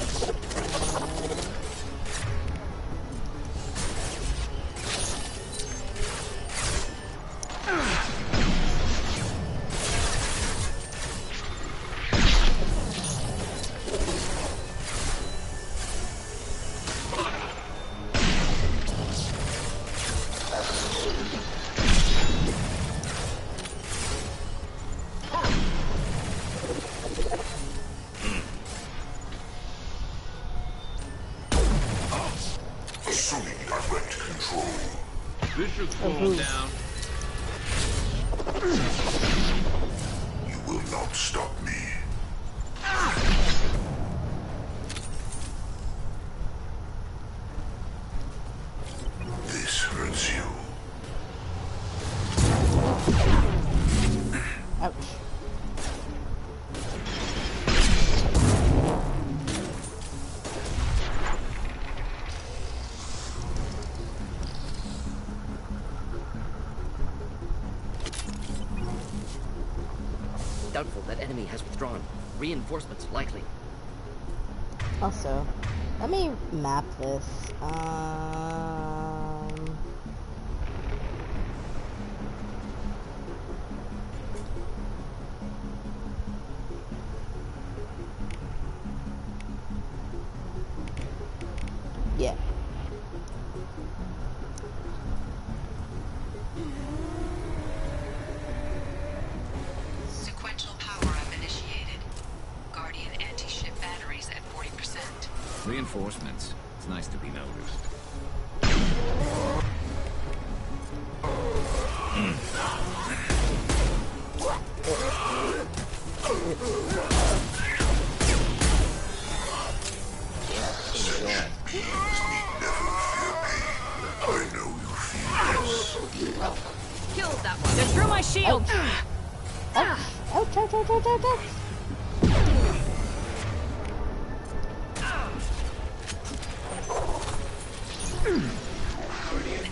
This should slow him down. You will not stop me. This hurts you. Ouch. Doubtful that enemy has withdrawn. Reinforcements likely. Also, let me map this. Yeah. Sequential power-up initiated. Guardian anti-ship batteries at 40%. Reinforcements. It's nice to be noticed. Sentient beings need never fear me. I know you feel this. Killed that one. They're through my shield! Ouch, ouch, ouch, ouch, ouch, ouch.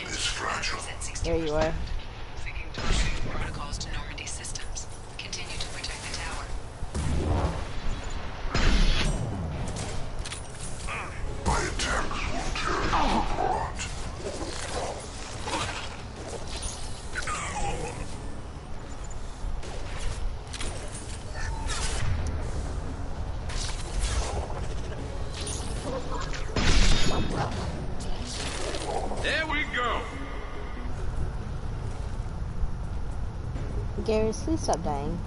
This fragile. There you are. Protocols to Normandy systems. Continue to protect the tower. My attacks will tear you apart. There we go. Garrus, please stop dying.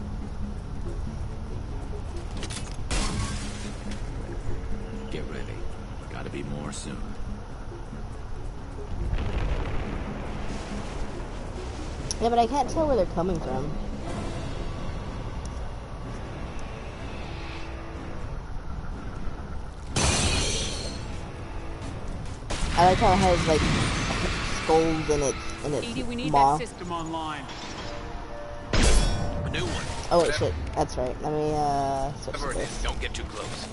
more soon. Yeah, but I can't tell where they're coming from. I like how it has like skulls in its Edie, we need maw. that system online. A new one. Oh wait, shit. That's right. Let me switch to Whatever it this. is, don't get too close.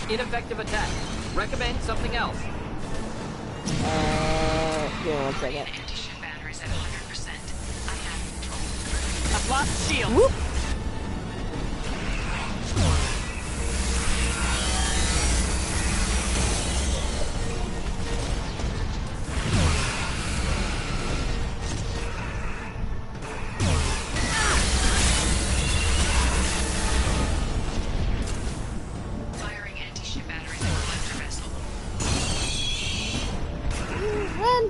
Ineffective attack. Recommend something else. Give me 1 second. Anti-ship batteries at 100%. I have control. I've lost shield. Whoop. Firing anti-ship batteries at collector vessel. Run!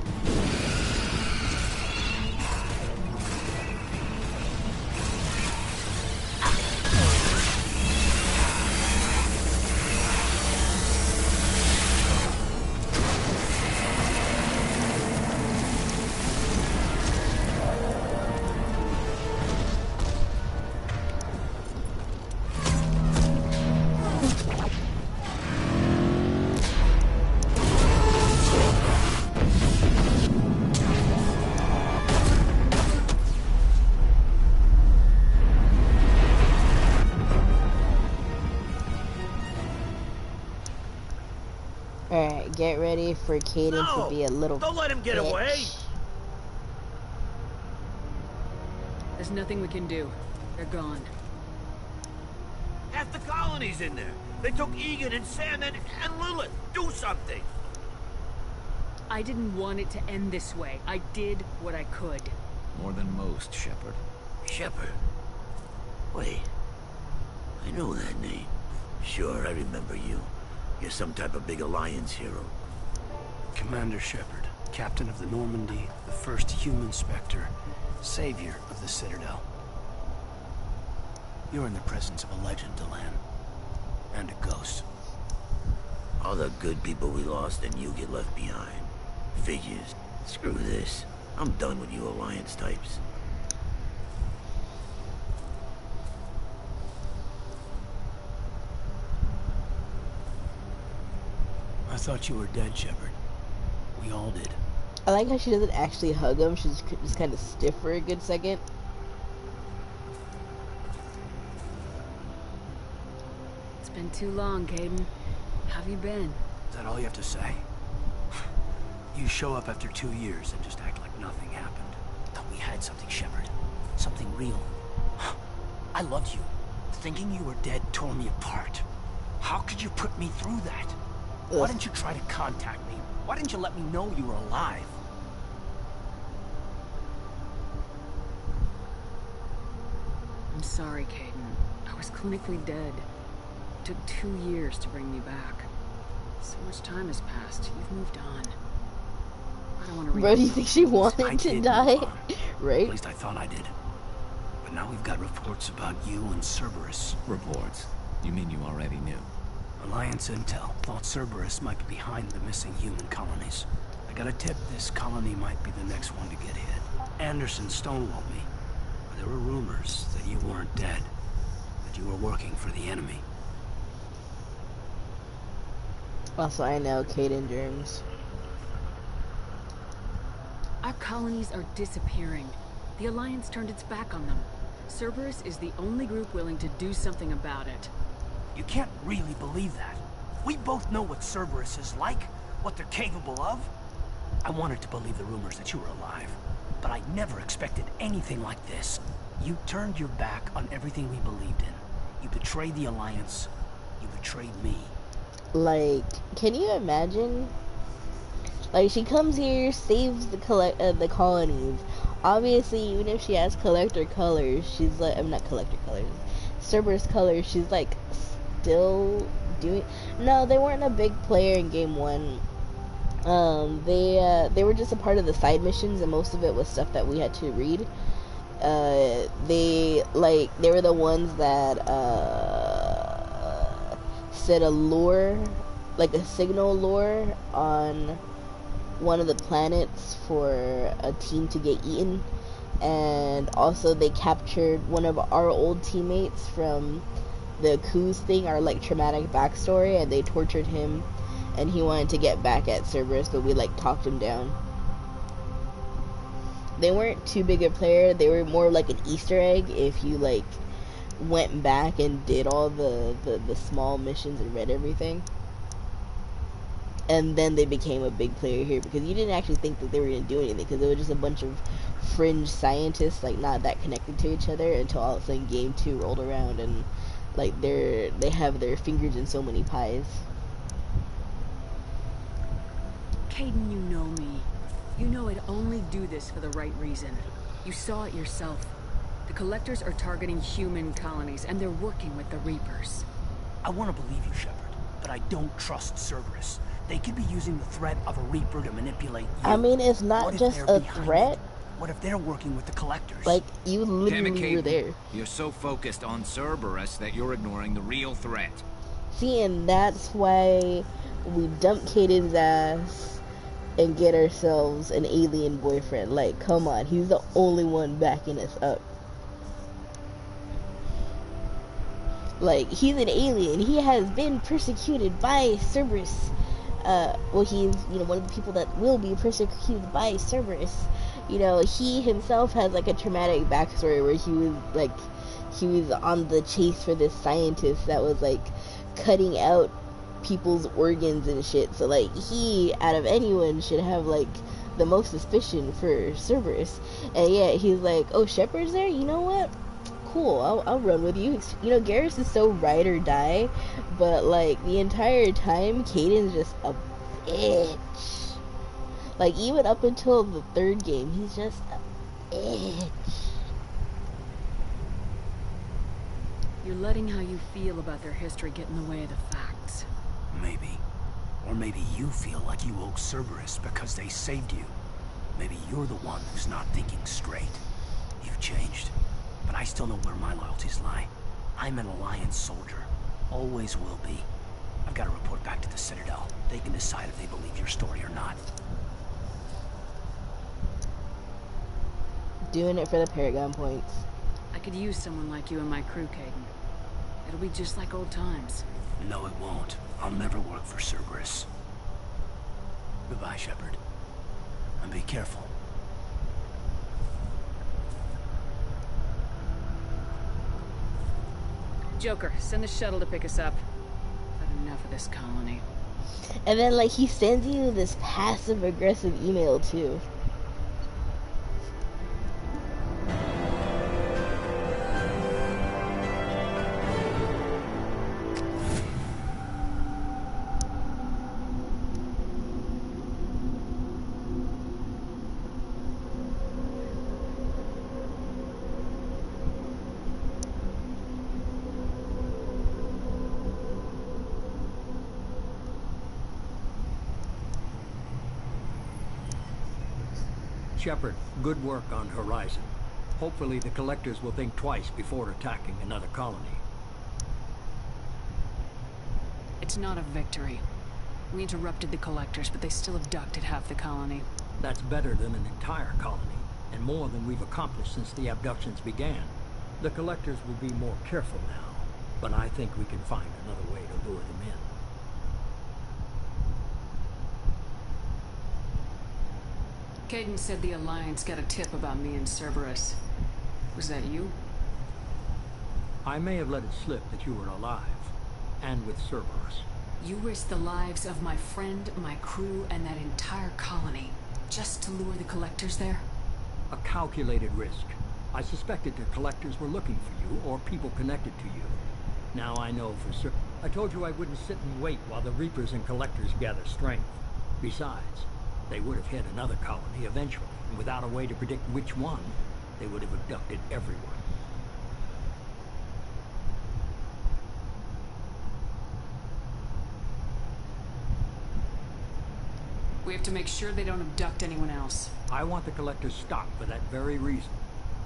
Alright, get ready for Caden to be a little Don't let him get bitch. away! There's nothing we can do. They're gone. Half the colony's in there. They took Egan and Sam and Lilith. Do something! I didn't want it to end this way. I did what I could. More than most, Shepard. Shepard? Wait. I know that name. Sure, I remember you. You're some type of big Alliance hero. Commander Shepard, captain of the Normandy, the first human Spectre, savior of the Citadel. You're in the presence of a legend, Delan. And a ghost. All the good people we lost and you get left behind. Figures. Screw this. I'm done with you Alliance types. I thought you were dead, Shepard. We all did. I like how she doesn't actually hug him. She's just kind of stiff for a good second. It's been too long, Caden. How have you been? Is that all you have to say? You show up after 2 years and just act like nothing happened. Thought we had something, Shepard. Something real. I loved you. Thinking you were dead tore me apart. How could you put me through that? Why didn't you try to contact me? Why didn't you let me know you were alive? I'm sorry, Caden. I was clinically dead. It took 2 years to bring me back. So much time has passed. You've moved on. I don't want to. Bro, do you think she wanted to die? Right? At least I thought I did. But now we've got reports about you and Cerberus. Reports? You mean you already knew? Alliance intel thought Cerberus might be behind the missing human colonies. I got a tip this colony might be the next one to get hit. Anderson stonewalled me. There were rumors that you weren't dead, that you were working for the enemy. Also, I know Caden germs. Our colonies are disappearing. The Alliance turned its back on them. Cerberus is the only group willing to do something about it. You can't really believe that. We both know what Cerberus is like, what they're capable of. I wanted to believe the rumors that you were alive, but I never expected anything like this. You turned your back on everything we believed in. You betrayed the Alliance. You betrayed me. Like, can you imagine? Like, she comes here, saves the colonies. Obviously, even if she has collector colors, she's like, I'm not collector colors, Cerberus colors, she's like still doing. No, they weren't a big player in game 1. They were just a part of the side missions, and most of it was stuff that we had to read. They were the ones that said a lore like a signal lure on one of the planets for a team to get eaten, and also they captured one of our old teammates from the coups thing, our like traumatic backstory, and they tortured him, and he wanted to get back at Cerberus, but we like talked him down. They weren't too big a player, they were more like an Easter egg if you like went back and did all the small missions and read everything. And then they became a big player here, because you didn't actually think that they were going to do anything, because it was just a bunch of fringe scientists, like not that connected to each other, until all of a sudden game 2 rolled around, and like they have their fingers in so many pies. Caden, you know me. You know I'd only do this for the right reason. You saw it yourself. The Collectors are targeting human colonies, and they're working with the Reapers. I want to believe you, Shepard, but I don't trust Cerberus. They could be using the threat of a Reaper to manipulate you. I mean, it's not just a threat. What if they're working with the Collectors? Like, you literally were there. You're so focused on Cerberus that you're ignoring the real threat. See, and that's why we dump Caden's ass and get ourselves an alien boyfriend. Like, come on, he's the only one backing us up. Like, he's an alien. He has been persecuted by Cerberus. Well, he's, you know, one of the people that will be persecuted by Cerberus. You know, he himself has, like, a traumatic backstory where he was on the chase for this scientist that was, like, cutting out people's organs and shit. So, like, he, out of anyone, should have, like, the most suspicion for Cerberus. And yet, he's like, oh, Shepard's there? You know what? Cool, I'll run with you. You know, Garrus is so ride or die, but like the entire time, Caden's just a bitch. Like, even up until the 3rd game, he's just a bitch. You're letting how you feel about their history get in the way of the facts. Maybe. Or maybe you feel like you owe Cerberus because they saved you. Maybe you're the one who's not thinking straight. You've changed. But I still know where my loyalties lie. I'm an Alliance soldier. Always will be. I've got to report back to the Citadel. They can decide if they believe your story or not. Doing it for the Paragon points. I could use someone like you in my crew, Caden. It'll be just like old times. No, it won't. I'll never work for Cerberus. Goodbye, Shepard. And be careful. Joker, send the shuttle to pick us up. I've had enough of this colony. And then, like, he sends you this passive-aggressive email, too. Shepard, good work on Horizon. Hopefully the Collectors will think twice before attacking another colony. It's not a victory. We interrupted the Collectors, but they still abducted half the colony. That's better than an entire colony, and more than we've accomplished since the abductions began. The Collectors will be more careful now, but I think we can find another way to lure them in. Caden said the Alliance got a tip about me and Cerberus. Was that you? I may have let it slip that you were alive, and with Cerberus. You risked the lives of my friend, my crew, and that entire colony, just to lure the Collectors there? A calculated risk. I suspected the Collectors were looking for you, or people connected to you. Now I know for certain. I told you I wouldn't sit and wait while the Reapers and Collectors gather strength. Besides, they would have hit another colony eventually, and without a way to predict which one, they would have abducted everyone. We have to make sure they don't abduct anyone else. I want the Collectors stopped for that very reason.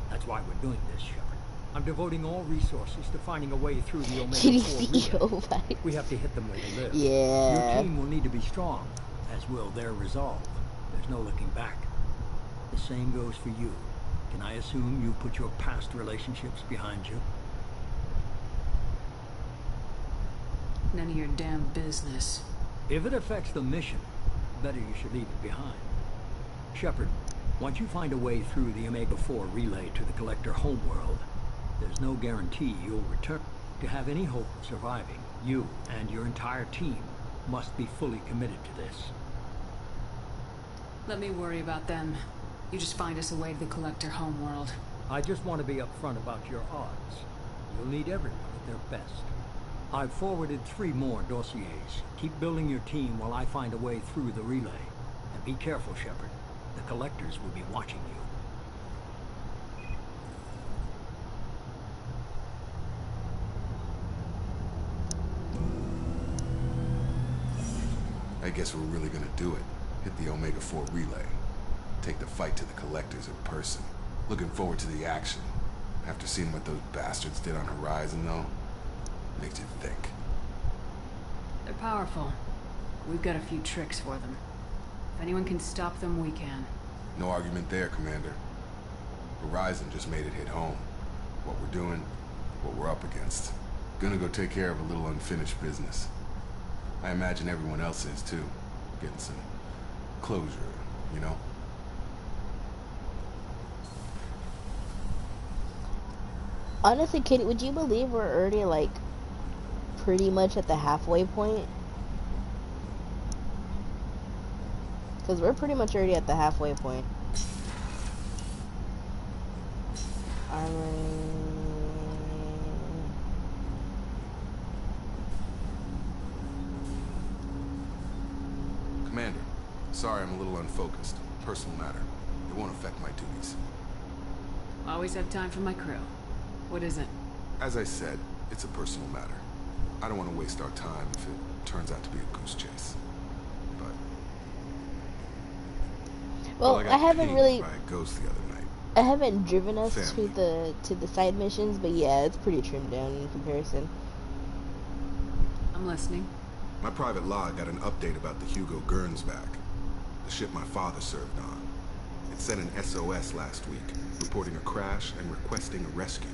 That's why we're doing this, Shepard. I'm devoting all resources to finding a way through the CEO Omega-4 relay. vibes. We have to hit them where they live. Yeah. Your team will need to be strong, as will their resolve. There's no looking back. The same goes for you. Can I assume you put your past relationships behind you? None of your damn business. If it affects the mission, better you should leave it behind. Shepard, once you find a way through the Omega-4 relay to the Collector homeworld, there's no guarantee you'll return. To have any hope of surviving, you and your entire team must be fully committed to this. Let me worry about them. You just find us a way to the Collector homeworld. I just want to be upfront about your odds. You'll need everyone at their best. I've forwarded 3 more dossiers. Keep building your team while I find a way through the relay. And be careful, Shepard. The Collectors will be watching you. I guess we're really gonna do it. Hit the Omega-4 relay. Take the fight to the Collectors in person. Looking forward to the action. After seeing what those bastards did on Horizon, though, makes you think. They're powerful. We've got a few tricks for them. If anyone can stop them, we can. No argument there, Commander. Horizon just made it hit home. What we're doing, what we're up against. Gonna go take care of a little unfinished business. I imagine everyone else is, too. Getting some closure, you know? Honestly, Kitty, would you believe we're already, like, pretty much at the halfway point? Because we're pretty much already at the halfway point. Commander, sorry I'm a little unfocused. Personal matter. It won't affect my duties. Always have time for my crew. What is it? As I said, it's a personal matter. I don't want to waste our time if it turns out to be a goose chase. But... Well, I got I haven't pinged really... by a ghost the other night. I haven't driven us Family. to the side missions, but yeah, it's pretty trimmed down in comparison. I'm listening. My private log got an update about the Hugo Gernsback, the ship my father served on. It sent an SOS last week, reporting a crash and requesting a rescue.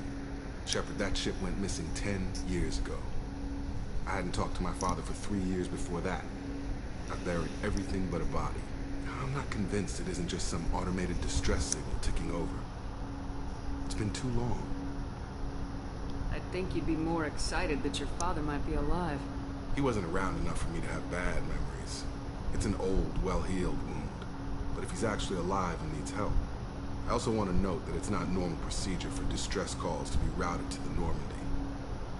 Shepard, that ship went missing 10 years ago. I hadn't talked to my father for 3 years before that. I buried everything but a body. I'm not convinced it isn't just some automated distress signal ticking over. It's been too long. I'd think you'd be more excited that your father might be alive. He wasn't around enough for me to have bad memories. It's an old, well-healed wound. But if he's actually alive and needs help, I also want to note that it's not normal procedure for distress calls to be routed to the Normandy.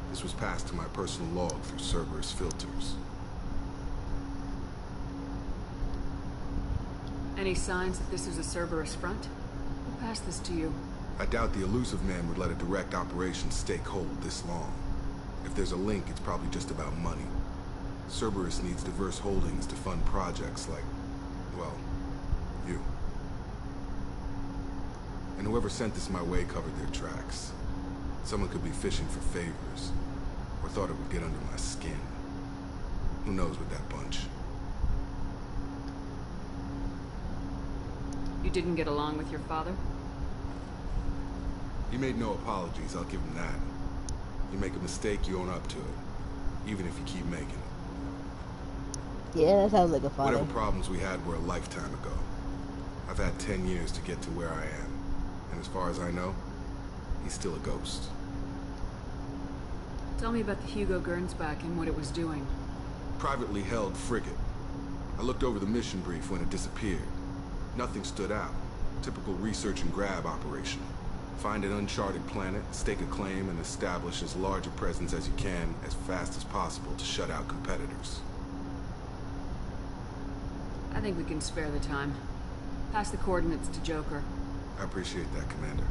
This was passed to my personal log through Cerberus filters. Any signs that this is a Cerberus front? Who passed this to you? I doubt the elusive man would let a direct operation stake hold this long. If there's a link, it's probably just about money. Cerberus needs diverse holdings to fund projects like, well, you. And whoever sent this my way covered their tracks. Someone could be fishing for favors, or thought it would get under my skin. Who knows with that bunch? You didn't get along with your father? He made no apologies, I'll give him that. You make a mistake, you own up to it. Even if you keep making it. Yeah, that sounds like a father. Whatever problems we had were a lifetime ago. I've had 10 years to get to where I am. And as far as I know, he's still a ghost. Tell me about the Hugo Gernsback and what it was doing. Privately held frigate. I looked over the mission brief when it disappeared. Nothing stood out. Typical research and grab operation. Find an uncharted planet, stake a claim, and establish as large a presence as you can as fast as possible to shut out competitors. I think we can spare the time. Pass the coordinates to Joker. I appreciate that, Commander.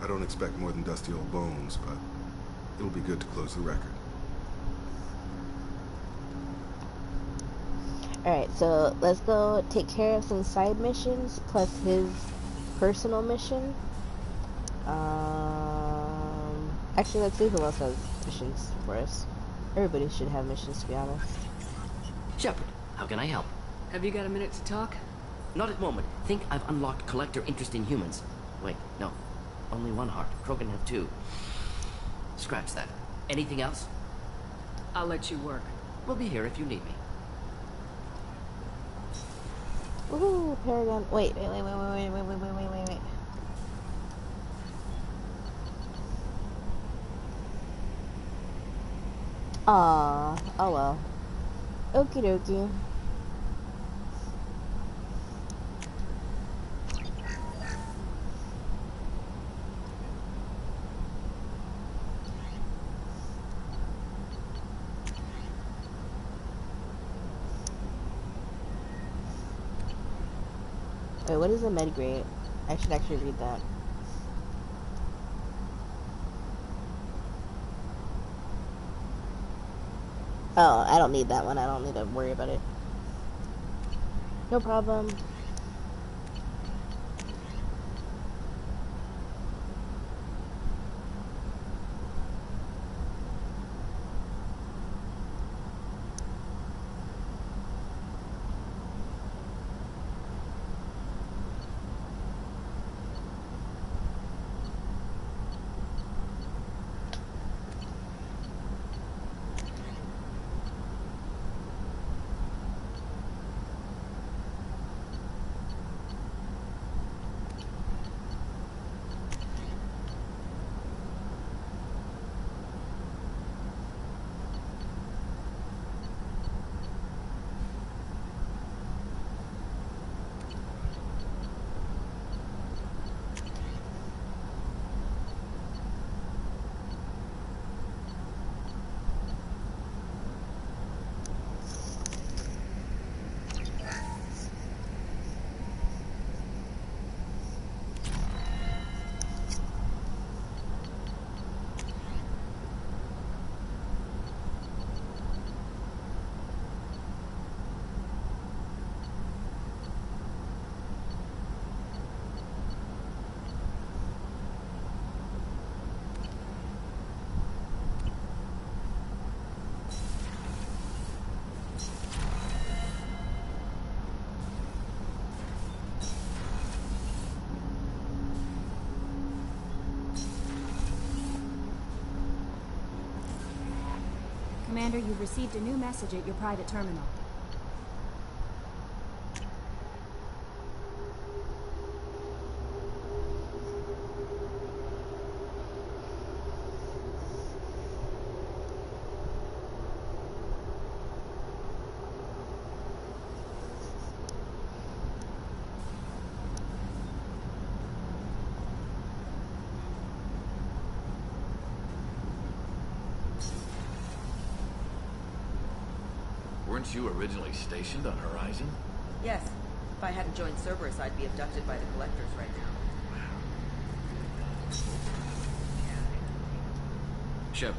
I don't expect more than dusty old bones, but it'll be good to close the record. Alright, so let's go take care of some side missions plus his personal mission. Actually, let's see who else has missions for us. Everybody should have missions, to be honest. Shepard, how can I help? Have you got a minute to talk? Not at the moment. Think I've unlocked collector interest in humans. Wait, no. Only one heart. Krogan have two. Scratch that. Anything else? I'll let you work. We'll be here if you need me. Woohoo, Paragon. Wait. Aww. Oh well. Okie dokie. Wait, what is a med grade? I should actually read that. Oh, I don't need that one. I don't need to worry about it. No problem. Commander, you've received a new message at your private terminal. Weren't you originally stationed on Horizon? Yes. If I hadn't joined Cerberus, I'd be abducted by the Collectors right now. Shepard,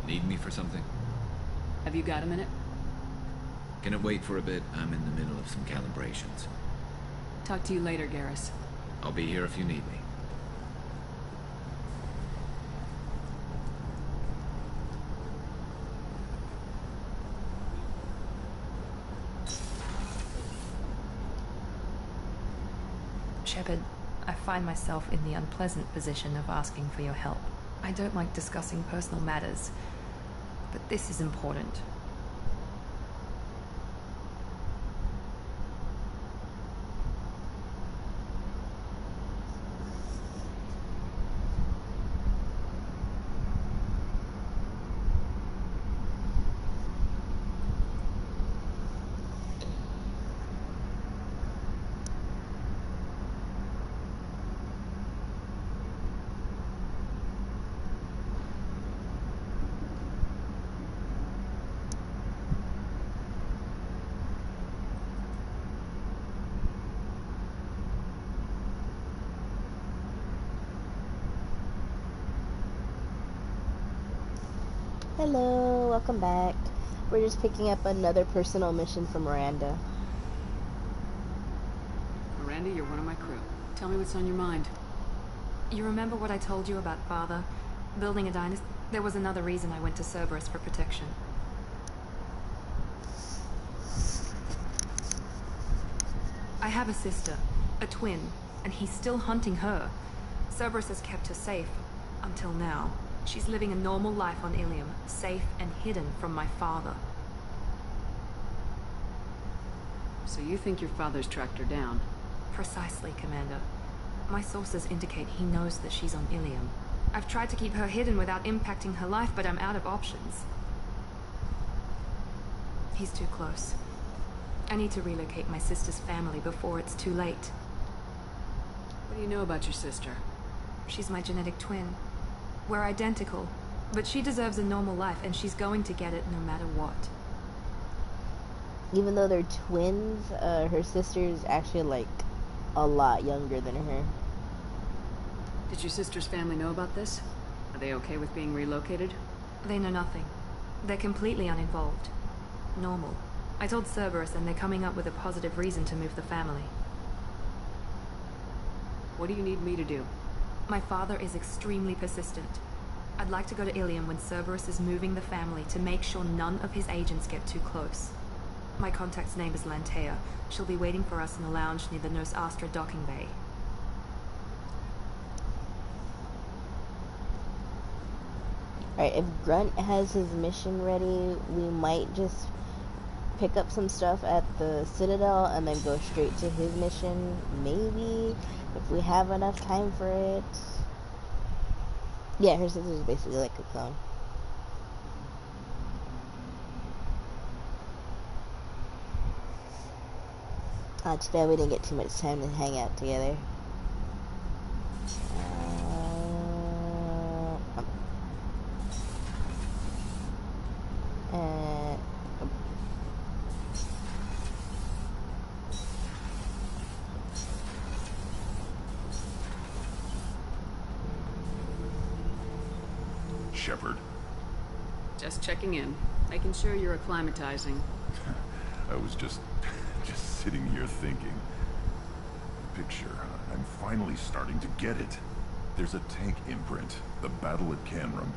need me for something? Have you got a minute? Can it wait for a bit? I'm in the middle of some calibrations. Talk to you later, Garrus. I'll be here if you need me. Shepard, I find myself in the unpleasant position of asking for your help. I don't like discussing personal matters, but this is important. Hello, welcome back. We're just picking up another personal mission from Miranda. Miranda, you're one of my crew. Tell me what's on your mind. You remember what I told you about Father? Building a dynasty. There was another reason I went to Cerberus for protection. I have a sister, a twin, and he's still hunting her. Cerberus has kept her safe, until now. She's living a normal life on Ilium, safe and hidden from my father. So you think your father's tracked her down? Precisely, Commander. My sources indicate he knows that she's on Ilium. I've tried to keep her hidden without impacting her life, but I'm out of options. He's too close. I need to relocate my sister's family before it's too late. What do you know about your sister? She's my genetic twin. We're identical, but she deserves a normal life, and she's going to get it no matter what. Even though they're twins, her sister's actually like a lot younger than her. Did your sister's family know about this? Are they okay with being relocated? They know nothing. They're completely uninvolved. Normal. I told Cerberus, and they're coming up with a positive reason to move the family. What do you need me to do? My father is extremely persistent. I'd like to go to Ilium when Cerberus is moving the family to make sure none of his agents get too close. My contact's name is Lantea. She'll be waiting for us in the lounge near the Nos Astra docking bay. Alright, if Grunt has his mission ready, we might just pick up some stuff at the Citadel and then go straight to his mission. Maybe, if we have enough time for it. Yeah, her sister's basically like a clone. Too bad we didn't get too much time to hang out together. Shepard. Just checking in. Making sure you're acclimatizing. I was just sitting here thinking. Picture, I'm finally starting to get it. There's a tank imprint, the battle at Canrum.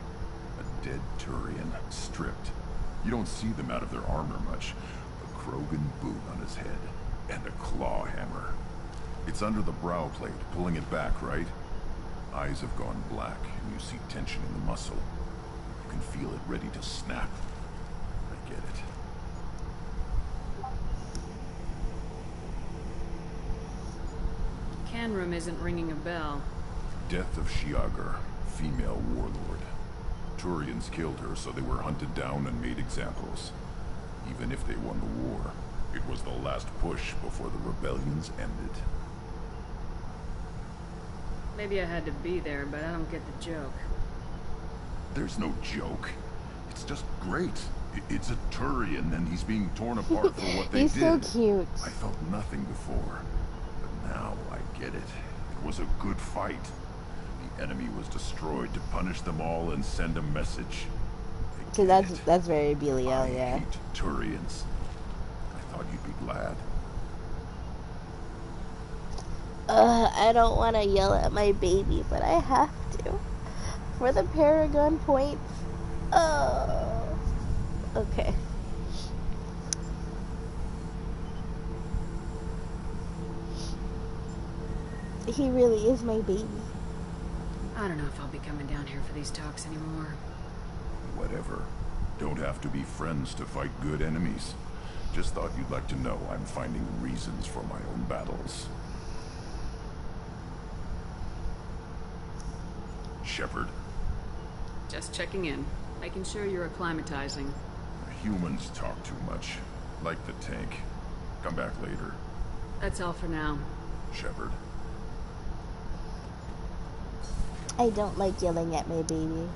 A dead Turian, stripped. You don't see them out of their armor much. A Krogan boot on his head, and a claw hammer. It's under the brow plate, pulling it back, right? Eyes have gone black, and you see tension in the muscle. You can feel it ready to snap. I get it. Canrum isn't ringing a bell. Death of Shiagar, female warlord. Turians killed her, so they were hunted down and made examples. Even if they won the war, it was the last push before the rebellions ended. Maybe I had to be there, but I don't get the joke. There's no joke. It's just great. It's a Turian, and he's being torn apart for what they He's did. so cute. I felt nothing before, but now I get it. It was a good fight. The enemy was destroyed to punish them all and send a message. So that's very Belial, I yeah. hate Turians. I thought you'd be glad. I don't want to yell at my baby, but I have to. For the Paragon points. Okay. He really is my baby. I don't know if I'll be coming down here for these talks anymore. Whatever. Don't have to be friends to fight good enemies. Just thought you'd like to know I'm finding reasons for my own battles. Shepard. Just checking in. Making sure you're acclimatizing. Humans talk too much. Like the tank. Come back later. That's all for now. Shepard. I don't like yelling at my baby.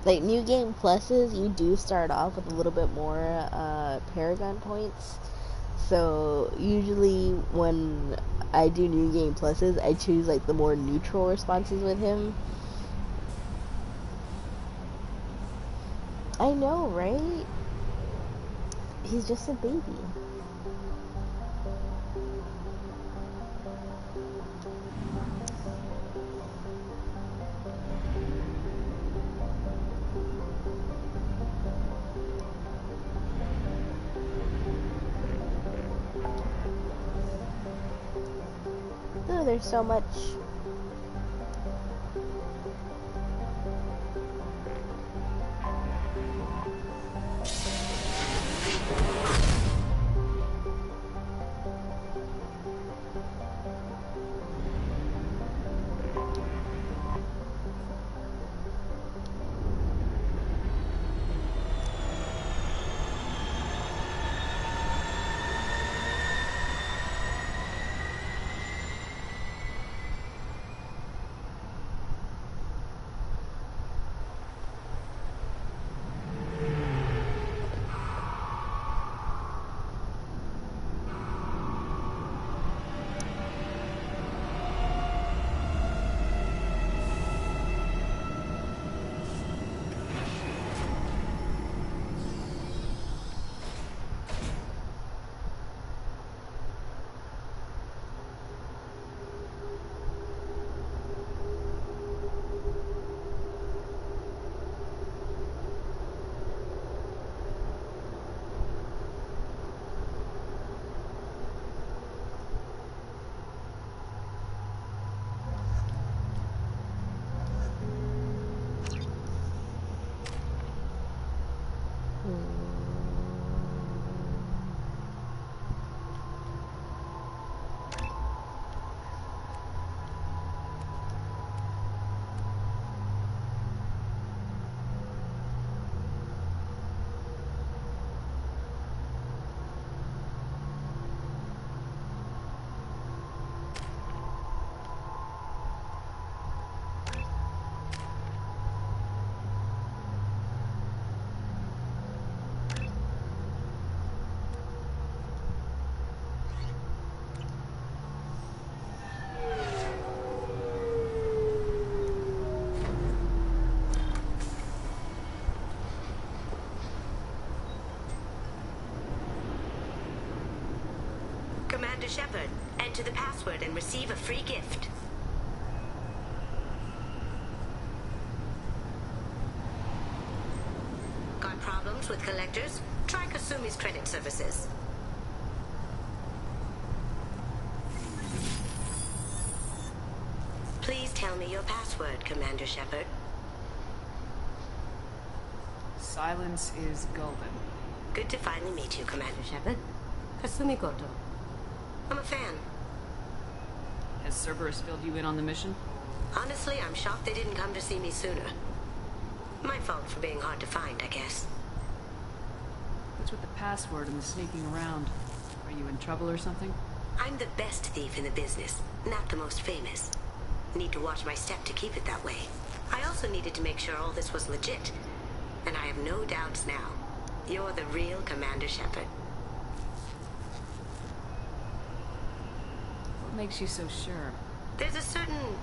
Like, New Game Pluses, you do start off with a little bit more Paragon points. So, usually when I do New Game Pluses, I choose, like, the more neutral responses with him. I know, right? He's just a baby. know, there's so much. Commander Shepard, enter the password and receive a free gift. Got problems with collectors? Try Kasumi's credit services. Please tell me your password, Commander Shepard. Silence is golden. Good to finally meet you, Commander Shepard. Kasumi Goto. I'm a fan. Has Cerberus filled you in on the mission? Honestly, I'm shocked they didn't come to see me sooner. My fault for being hard to find, I guess. What's with the password and the sneaking around? Are you in trouble or something? I'm the best thief in the business, not the most famous. Need to watch my step to keep it that way. I also needed to make sure all this was legit. And I have no doubts now. You're the real Commander Shepard. What makes you so sure? There's a certain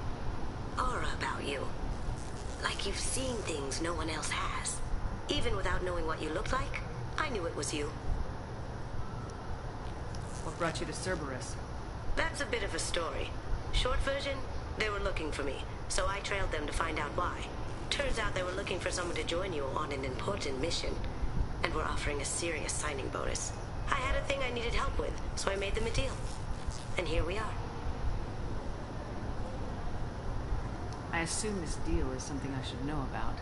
aura about you. Like you've seen things no one else has. Even without knowing what you looked like, I knew it was you. What brought you to Cerberus? That's a bit of a story. Short version, they were looking for me, so I trailed them to find out why. Turns out they were looking for someone to join you on an important mission, and were offering a serious signing bonus. I had a thing I needed help with, so I made them a deal. And here we are. I assume this deal is something I should know about.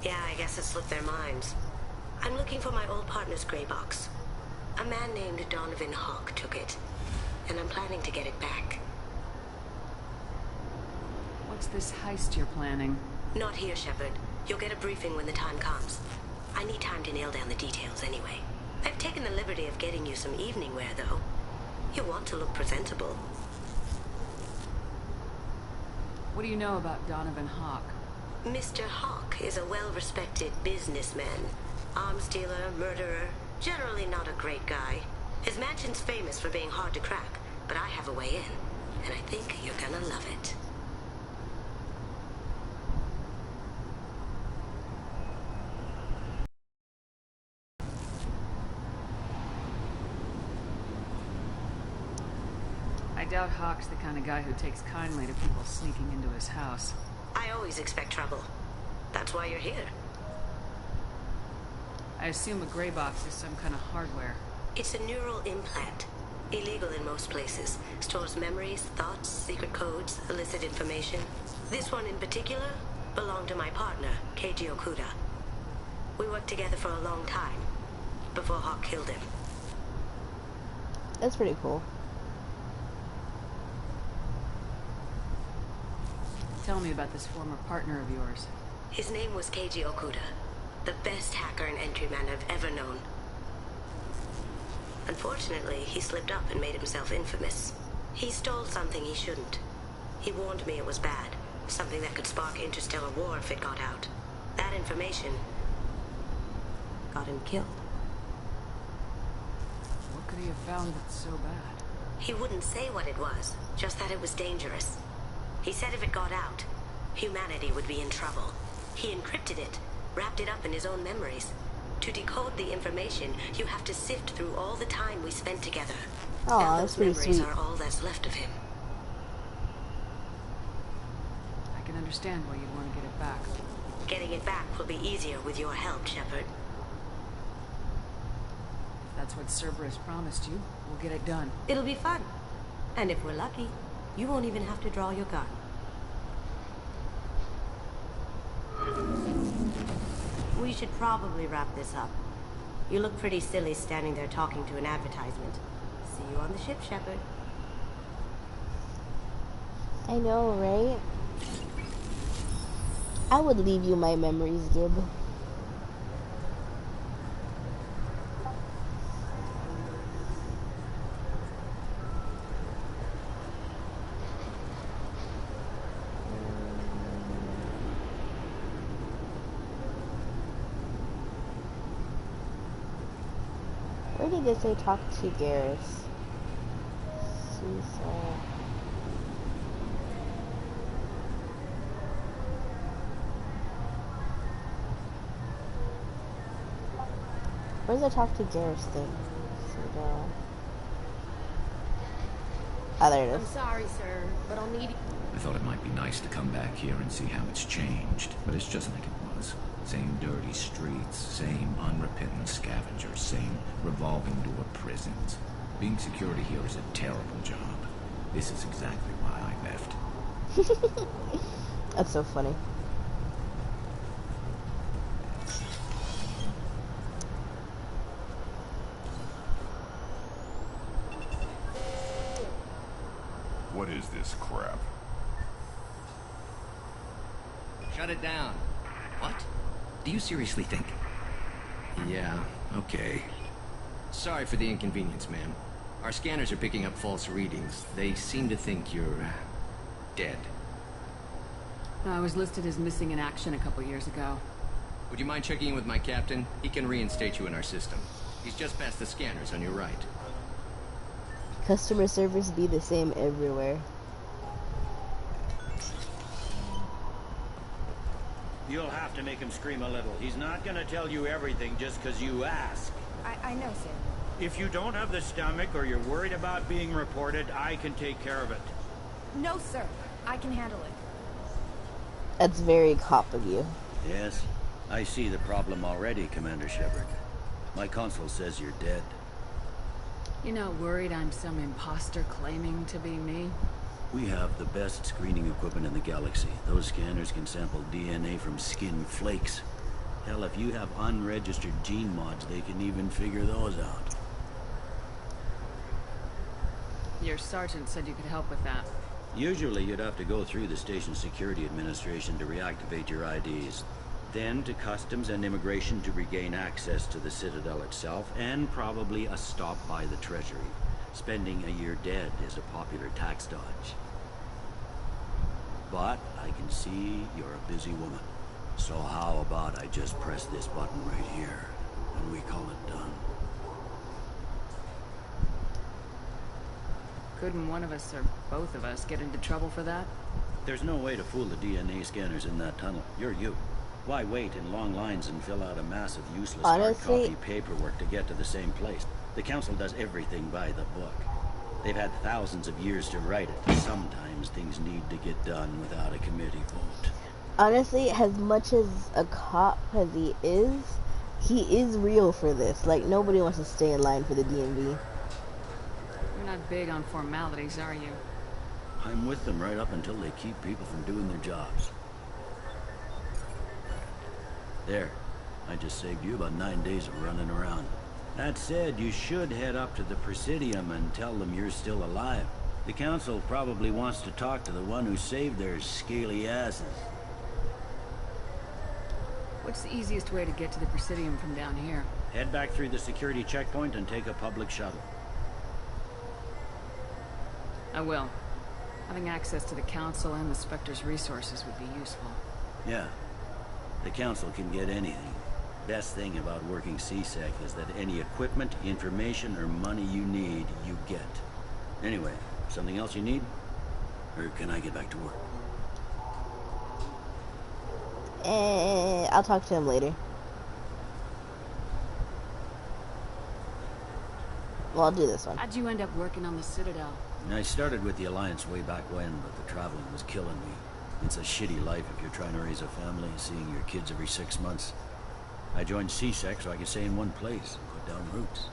Yeah, I guess it slipped their minds. I'm looking for my old partner's gray box. A man named Donovan Hawk took it, and I'm planning to get it back. What's this heist you're planning? Not here, Shepard. You'll get a briefing when the time comes. I need time to nail down the details anyway. I've taken the liberty of getting you some evening wear, though. You want to look presentable. What do you know about Donovan Hawk? Mr. Hawk is a well-respected businessman. Arms dealer, murderer, generally not a great guy. His mansion's famous for being hard to crack, but I have a way in, and I think you're gonna love it. I doubt Hawk's the kind of guy who takes kindly to people sneaking into his house. I always expect trouble. That's why you're here. I assume a gray box is some kind of hardware. It's a neural implant. Illegal in most places. Stores memories, thoughts, secret codes, illicit information. This one in particular belonged to my partner, Keiji Okuda. We worked together for a long time, before Hawk killed him. That's pretty cool. Tell me about this former partner of yours. His name was Keiji Okuda, the best hacker and entryman I've ever known. Unfortunately, he slipped up and made himself infamous. He stole something he shouldn't. He warned me it was bad, something that could spark interstellar war if it got out. That information got him killed. What could he have found that's so bad? He wouldn't say what it was, just that it was dangerous. He said if it got out, humanity would be in trouble. He encrypted it, wrapped it up in his own memories. To decode the information, you have to sift through all the time we spent together. Oh, Now that's those pretty memories sweet. are all that's left of him. I can understand why you'd want to get it back. Getting it back will be easier with your help, Shepard. If that's what Cerberus promised you, we'll get it done. It'll be fun. And if we're lucky, you won't even have to draw your gun. We should probably wrap this up. You look pretty silly standing there talking to an advertisement. See you on the ship, Shepard. I know, right? I would leave you my memories, Gib. Where did it say talk to Garrus? Cecil. Where's the talk to Garrus thing? Oh, there it I'm is. sorry, sir, but I'll need... I thought it might be nice to come back here and see how it's changed, but it's just like it was. Same dirty streets, same unrepentant scavengers, same revolving door prisons. Being security here is a terrible job. This is exactly why I left. That's so funny. What is this crap? Shut it down. What? Do you seriously think? Yeah. Okay. Sorry for the inconvenience, ma'am. Our scanners are picking up false readings. They seem to think you're... dead. I was listed as missing in action a couple years ago. Would you mind checking in with my captain? He can reinstate you in our system. He's just past the scanners on your right. Customer service be the same everywhere. You'll have to make him scream a little. He's not gonna tell you everything just because you ask. I know, sir. If you don't have the stomach or you're worried about being reported, I can take care of it. No, sir. I can handle it. That's very cop of you. Yes, I see the problem already, Commander Shepard. My console says you're dead. You're not worried I'm some imposter claiming to be me? We have the best screening equipment in the galaxy. Those scanners can sample DNA from skin flakes. Hell, if you have unregistered gene mods, they can even figure those out. Your sergeant said you could help with that. Usually you'd have to go through the station security administration to reactivate your IDs. Then to customs and immigration to regain access to the Citadel itself, and probably a stop by the Treasury. Spending a year dead is a popular tax dodge. But I can see you're a busy woman. So how about I just press this button right here, and we call it done? Couldn't one of us or both of us get into trouble for that? There's no way to fool the DNA scanners in that tunnel. You're you. Why wait in long lines and fill out a massive useless hard copy paperwork to get to the same place? The Council does everything by the book. They've had thousands of years to write it. Sometimes things need to get done without a committee vote. Honestly, as much as a cop as he is real for this. Like, nobody wants to stay in line for the DMV. not big on formalities, are you? I'm with them right up until they keep people from doing their jobs. There. I just saved you about 9 days of running around. That said, you should head up to the Presidium and tell them you're still alive. The Council probably wants to talk to the one who saved their scaly asses. What's the easiest way to get to the Presidium from down here? Head back through the security checkpoint and take a public shuttle. I will. Having access to the Council and the Spectre's resources would be useful. Yeah. The Council can get anything. Best thing about working CSEC is that any equipment, information, or money you need, you get. Anyway, something else you need? Or can I get back to work? I'll talk to him later. Well, I'll do this one. How'd you end up working on the Citadel? I started with the Alliance way back when, but the traveling was killing me. It's a shitty life if you're trying to raise a family, seeing your kids every 6 months. I joined CSEC so I could stay in one place and put down roots.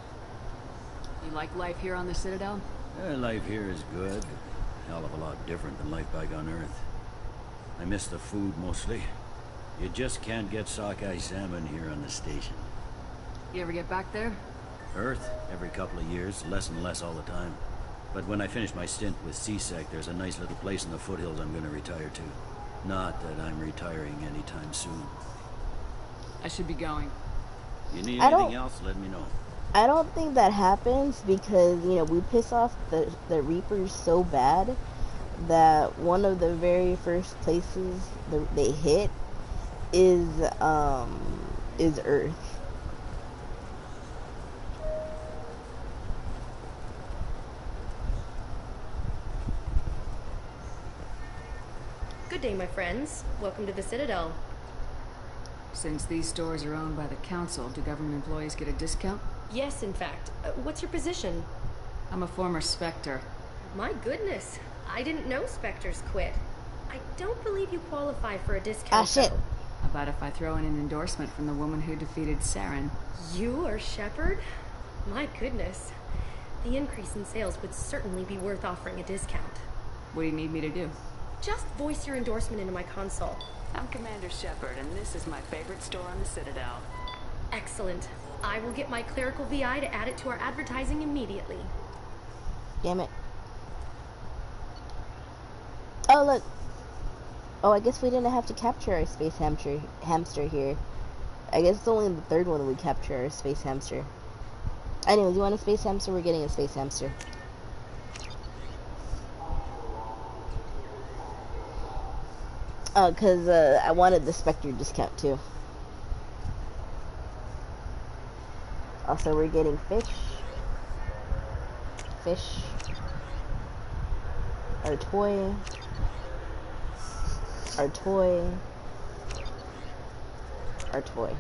You like life here on the Citadel? Life here is good. Hell of a lot different than life back on Earth. I miss the food mostly. You just can't get sockeye salmon here on the station. You ever get back there? Earth, every couple of years, less and less all the time. But when I finish my stint with CSEC, there's a nice little place in the foothills I'm going to retire to. Not that I'm retiring anytime soon. I should be going. You need anything else, let me know. I don't think that happens because, you know, we piss off the Reapers so bad that one of the very first places they hit is Earth. Good day, my friends. Welcome to the Citadel. Since these stores are owned by the Council, do government employees get a discount? Yes, in fact. What's your position? I'm a former Spectre. My goodness. I didn't know Spectres quit. I don't believe you qualify for a discount, shit. though. How about if I throw in an endorsement from the woman who defeated Saren? You are Shepard? My goodness. The increase in sales would certainly be worth offering a discount. What do you need me to do? Just voice your endorsement into my console. I'm Commander Shepard, and this is my favorite store on the Citadel. Excellent. I will get my clerical VI to add it to our advertising immediately. Damn it. Oh, look. Oh, I guess we didn't have to capture our space hamster here. I guess it's only the third one we capture our space hamster. Anyways, you want a space hamster? We're getting a space hamster. Oh, because I wanted the Spectre discount too. Also, we're getting fish. Fish. Our toy. Our toy. Our toy.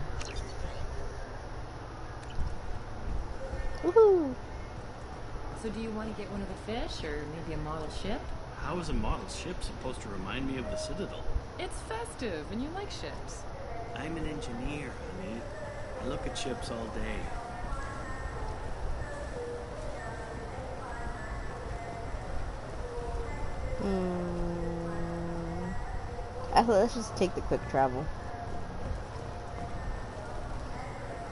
Woohoo! So do you want to get one of the fish, or maybe a model ship? How is a model ship supposed to remind me of the Citadel? It's festive, and you like ships. I'm an engineer, honey. I look at ships all day. I thought let's just take the quick travel.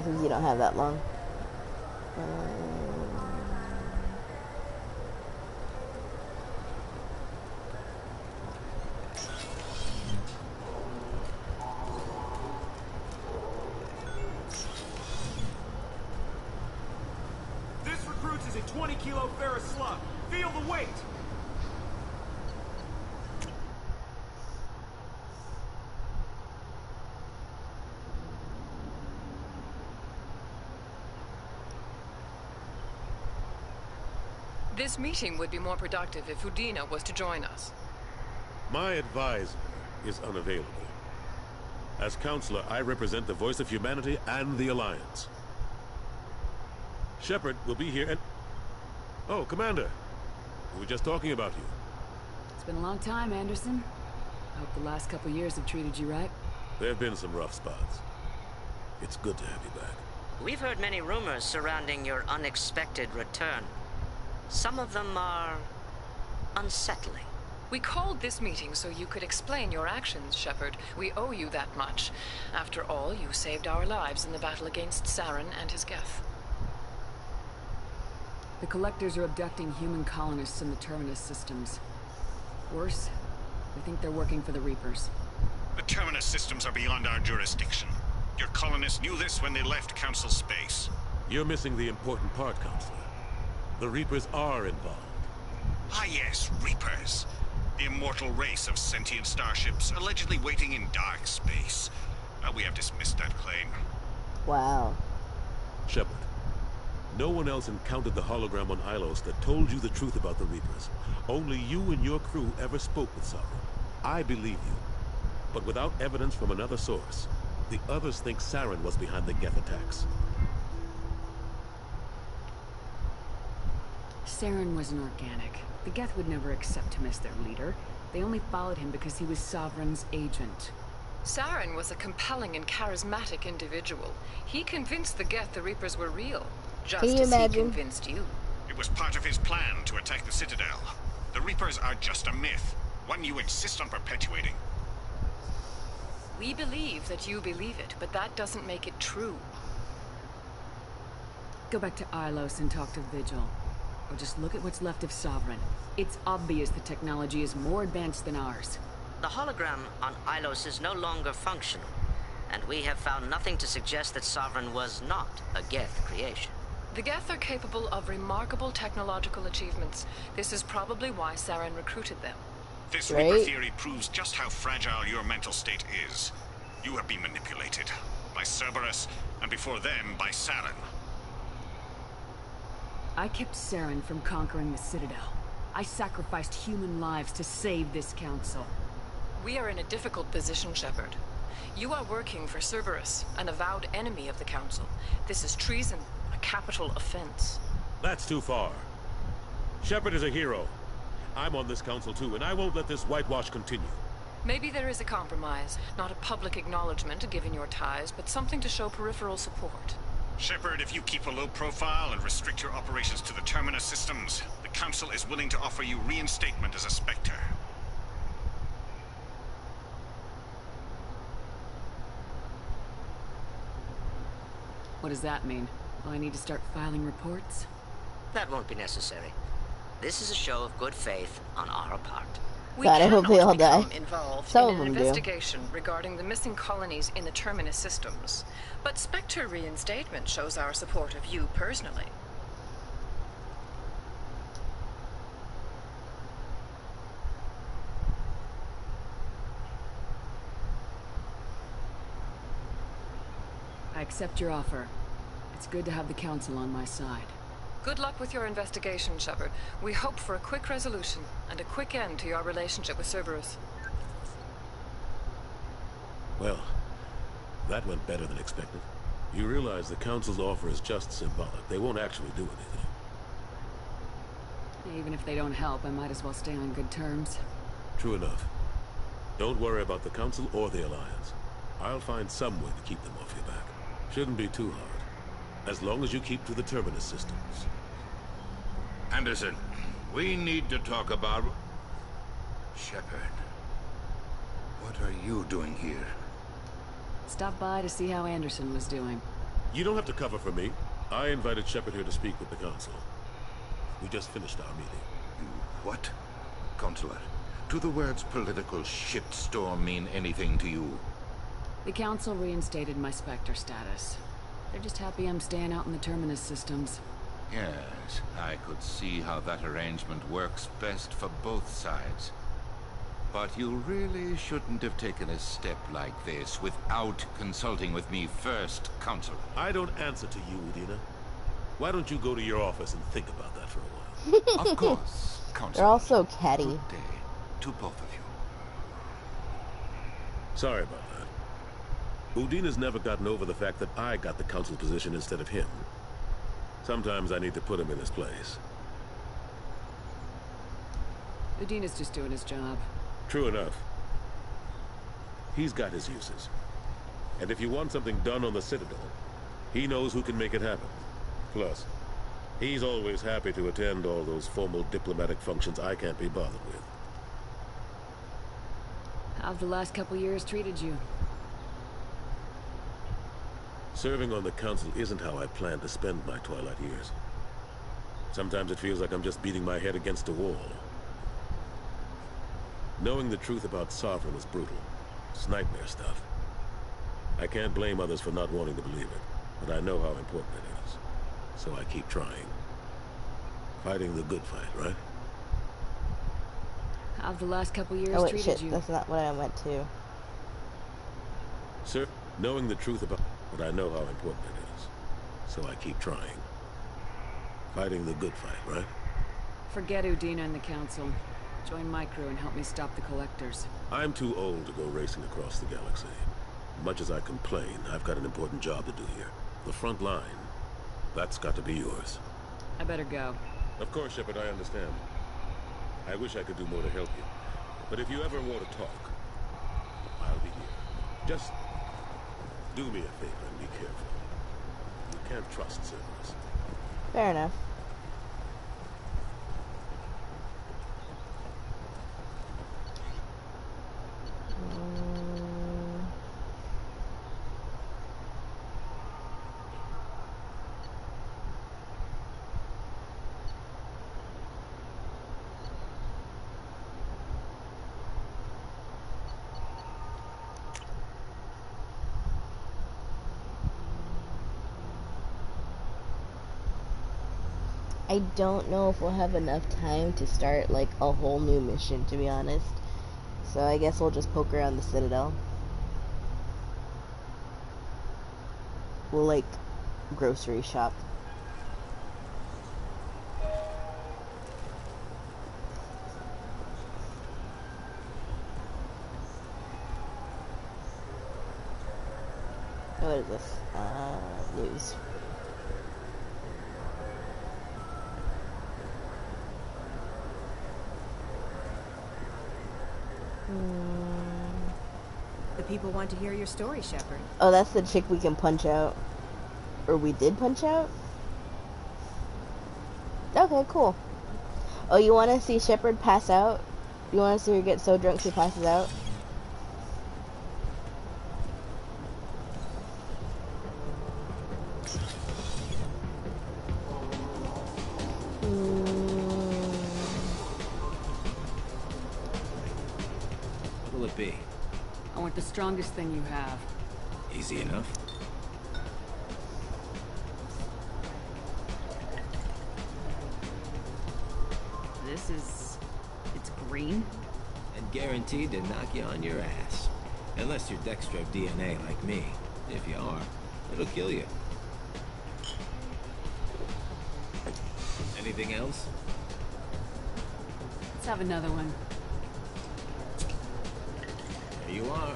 Since you don't have that long. This recruits is a 20-kilo ferrous slug. Feel the weight! This meeting would be more productive if Udina was to join us. My advisor is unavailable. As counselor, I represent the voice of humanity and the Alliance. Shepard will be here and... Oh, Commander. We were just talking about you. It's been a long time, Anderson. I hope the last couple years have treated you right. There have been some rough spots. It's good to have you back. We've heard many rumors surrounding your unexpected return. Some of them are unsettling. We called this meeting so you could explain your actions, Shepard. We owe you that much. After all, you saved our lives in the battle against Saren and his Geth. The Collectors are abducting human colonists in the Terminus systems. Worse, we think they're working for the Reapers. The Terminus systems are beyond our jurisdiction. Your colonists knew this when they left Council space. You're missing the important part, Counselor. The Reapers are involved. Ah yes, Reapers. The immortal race of sentient starships allegedly waiting in dark space. We have dismissed that claim. Wow. Shepard, no one else encountered the hologram on Ilos that told you the truth about the Reapers. Only you and your crew ever spoke with Sovereign. I believe you. But without evidence from another source, the others think Saren was behind the Geth attacks. Saren was an organic. The Geth would never accept him as their leader. They only followed him because he was Sovereign's agent. Saren was a compelling and charismatic individual. He convinced the Geth the Reapers were real, just as he convinced you. It was part of his plan to attack the Citadel. The Reapers are just a myth, one you insist on perpetuating. We believe that you believe it, but that doesn't make it true. Go back to Ilos and talk to Vigil. Or just look at what's left of Sovereign. It's obvious the technology is more advanced than ours. The hologram on Ilos is no longer functional, and we have found nothing to suggest that Sovereign was not a Geth creation. The Geth are capable of remarkable technological achievements. This is probably why Saren recruited them. This Reaper theory proves just how fragile your mental state is. You have been manipulated by Cerberus, and before them, by Saren. I kept Saren from conquering the Citadel. I sacrificed human lives to save this council. We are in a difficult position, Shepard. You are working for Cerberus, an avowed enemy of the Council. This is treason, a capital offense. That's too far. Shepard is a hero. I'm on this council too, and I won't let this whitewash continue. Maybe there is a compromise. Not a public acknowledgement given your ties, but something to show peripheral support. Shepard, if you keep a low profile and restrict your operations to the Terminus systems, the Council is willing to offer you reinstatement as a Spectre. What does that mean? Will I need to start filing reports? That won't be necessary. This is a show of good faith on our part. We God, I hope they all die. Involved Some in of an them investigation regarding the missing colonies in the Terminus systems. But Spectre reinstatement shows our support of you personally. I accept your offer. It's good to have the Council on my side. Good luck with your investigation, Shepard. We hope for a quick resolution and a quick end to your relationship with Cerberus. Well, that went better than expected. You realize the Council's offer is just symbolic. They won't actually do anything. Even if they don't help, I might as well stay on good terms. True enough. Don't worry about the Council or the Alliance. I'll find some way to keep them off your back. Shouldn't be too hard. As long as you keep to the Terminus systems. Anderson, we need to talk about... Shepard. What are you doing here? Stop by to see how Anderson was doing. You don't have to cover for me. I invited Shepard here to speak with the Council. We just finished our meeting. You what? Counselor, do the words political shitstorm mean anything to you? The Council reinstated my Spectre status. They're just happy I'm staying out in the Terminus systems. Yes, I could see how that arrangement works best for both sides. But you really shouldn't have taken a step like this without consulting with me first, Counselor. I don't answer to you, Udina. Why don't you go to your office and think about that for a while? Of course, Counselor. They're all so catty. Good day to both of you. Sorry about that. Udina's never gotten over the fact that I got the Council position instead of him. Sometimes I need to put him in his place. Udina's just doing his job. True enough. He's got his uses. And if you want something done on the Citadel, he knows who can make it happen. Plus, He's always happy to attend all those formal diplomatic functions I can't be bothered with. How've the last couple years treated you? Serving on the council isn't how I plan to spend my twilight years. Sometimes it feels like I'm just beating my head against a wall. Knowing the truth about Sovereign is brutal. It's nightmare stuff. I can't blame others for not wanting to believe it, but I know how important it is. So I keep trying. Fighting the good fight, right? How've the last couple years oh, wait, treated shit, you? that's not what I meant to. Sir, knowing the truth about... but I know how important it is. So I keep trying. Fighting the good fight, right? Forget Udina and the council. Join my crew and help me stop the collectors. I'm too old to go racing across the galaxy. Much as I complain, I've got an important job to do here. The front line. That's got to be yours. I better go. Of course, Shepard, I understand. I wish I could do more to help you. But if you ever want to talk, I'll be here. Just do me a favor and be careful. You can't trust Cerberus. Fair enough. I don't know if we'll have enough time to start like a whole new mission, to be honest. So I guess we'll just poke around the Citadel. We'll like grocery shop. What is this? News. The people want to hear your story, Shepard. Oh, that's the chick we can punch out. Or we did punch out? Okay, cool. Oh, you want to see Shepard pass out? You want to see her get so drunk she passes out? What will it be? I want the strongest thing you have. Easy enough. It's green? And guaranteed to knock you on your ass. Unless you're dextro DNA like me. If you are, it'll kill you. Anything else? Let's have another one. There you are.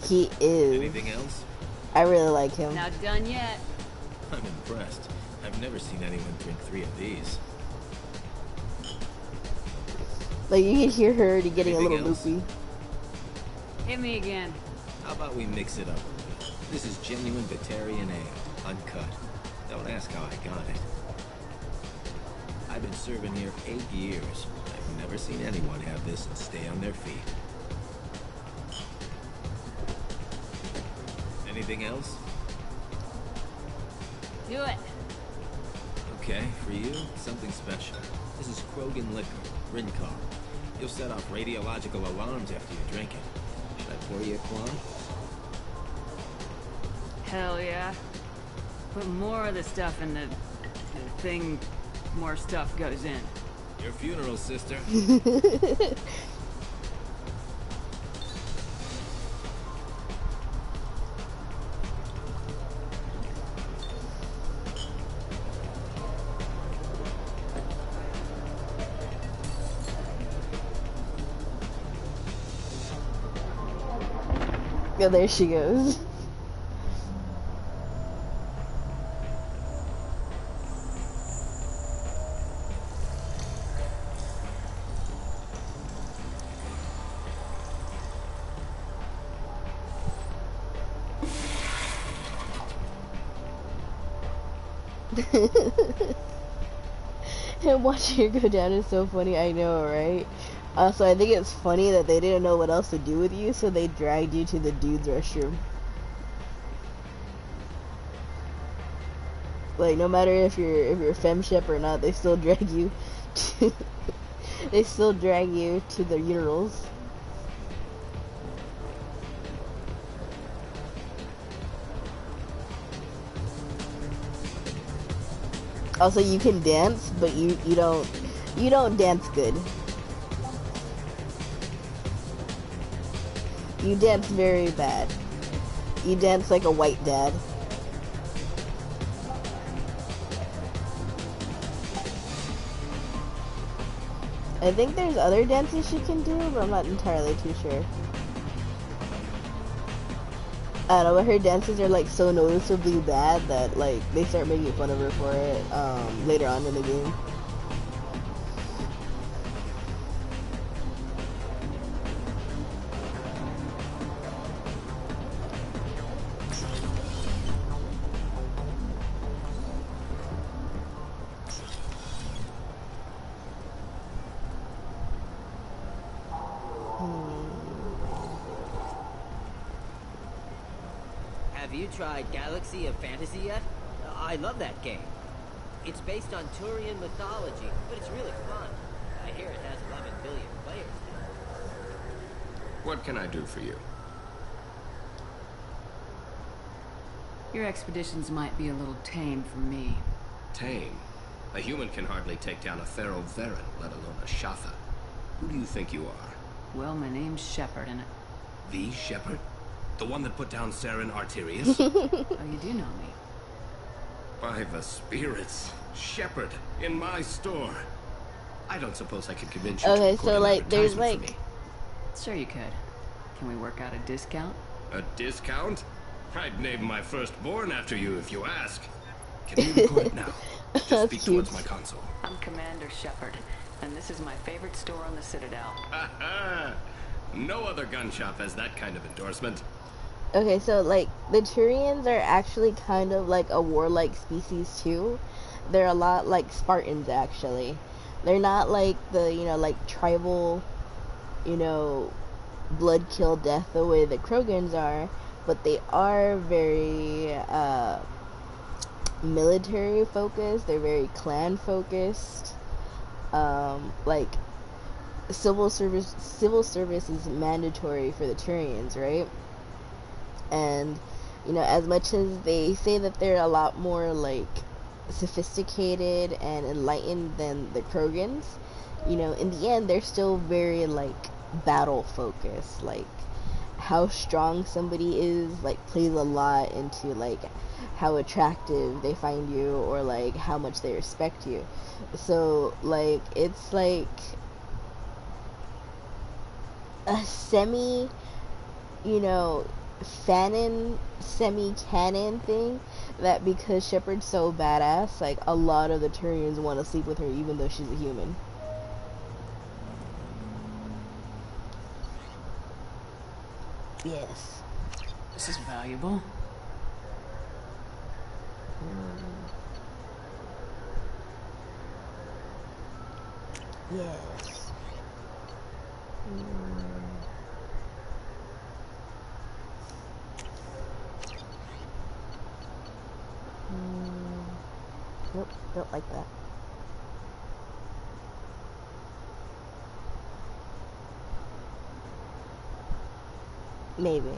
He is. Anything else? I really like him. Not done yet. I'm impressed. I've never seen anyone drink 3 of these. Like, you can hear her already getting Anything a little else? loopy. Hit me again. How about we mix it up a bit? This is genuine Batarian ale, uncut. Don't ask how I got it. I've been serving here 8 years. I've never seen anyone have this and stay on their feet. Anything else? Do it. Okay, for you, something special. This is Krogan liquor, Rincon. You'll set off radiological alarms after you drink it. Should I pour you a quad? Hell yeah. Put more of the stuff in the thing, more stuff goes in. Your funeral, sister. Oh, there she goes. And watching her go down is so funny, I know, right? So I think it's funny that they didn't know what else to do with you, so they dragged you to the dude's restroom. Like, no matter if you're fem shep or not, they still drag you to they still drag you to the urinals. Also, you can dance, but you don't dance good. You dance very bad. You dance like a white dad. I think there's other dances she can do, but I'm not entirely too sure. I don't know, but her dances are like so noticeably bad that like they start making fun of her for it later on in the game. Have you tried Galaxy of Fantasy yet? I love that game. It's based on Turian mythology, but it's really fun. I hear it has 11 billion players now. What can I do for you? Your expeditions might be a little tame for me. Tame? A human can hardly take down a Pharaoh Varen, let alone a Shatha. Who do you think you are? Well, my name's Shepard, and The Shepard? The one that put down Saren Arterius? Oh, you do know me. By the spirits. Shepard, in my store. I don't suppose I could convince you to Okay, record so an like there's advertisement like for me. Sure you could. Can we work out a discount? A discount? I'd name my firstborn after you if you ask. Can you record it now? Just speak towards my console. I'm Commander Shepard, and this is my favorite store on the Citadel. No other gun shop has that kind of endorsement. okay, so like the Turians are actually kind of like a warlike species too. They're a lot like Spartans actually. They're not like the, you know, like tribal, you know, blood kill death the way the Krogans are, but they are very military focused. They're very clan focused. Like civil service is mandatory for the Turians, right? And you know, as much as they say that they're a lot more like sophisticated and enlightened than the Krogans, you know, in the end they're still very like battle focused. Like how strong somebody is like plays a lot into like how attractive they find you or like how much they respect you. So like it's like a semi, you know, semi-canon thing that because Shepard's so badass, like a lot of the Turians want to sleep with her even though she's a human. Yes. This is valuable. Yes. Nope, don't like that. Maybe.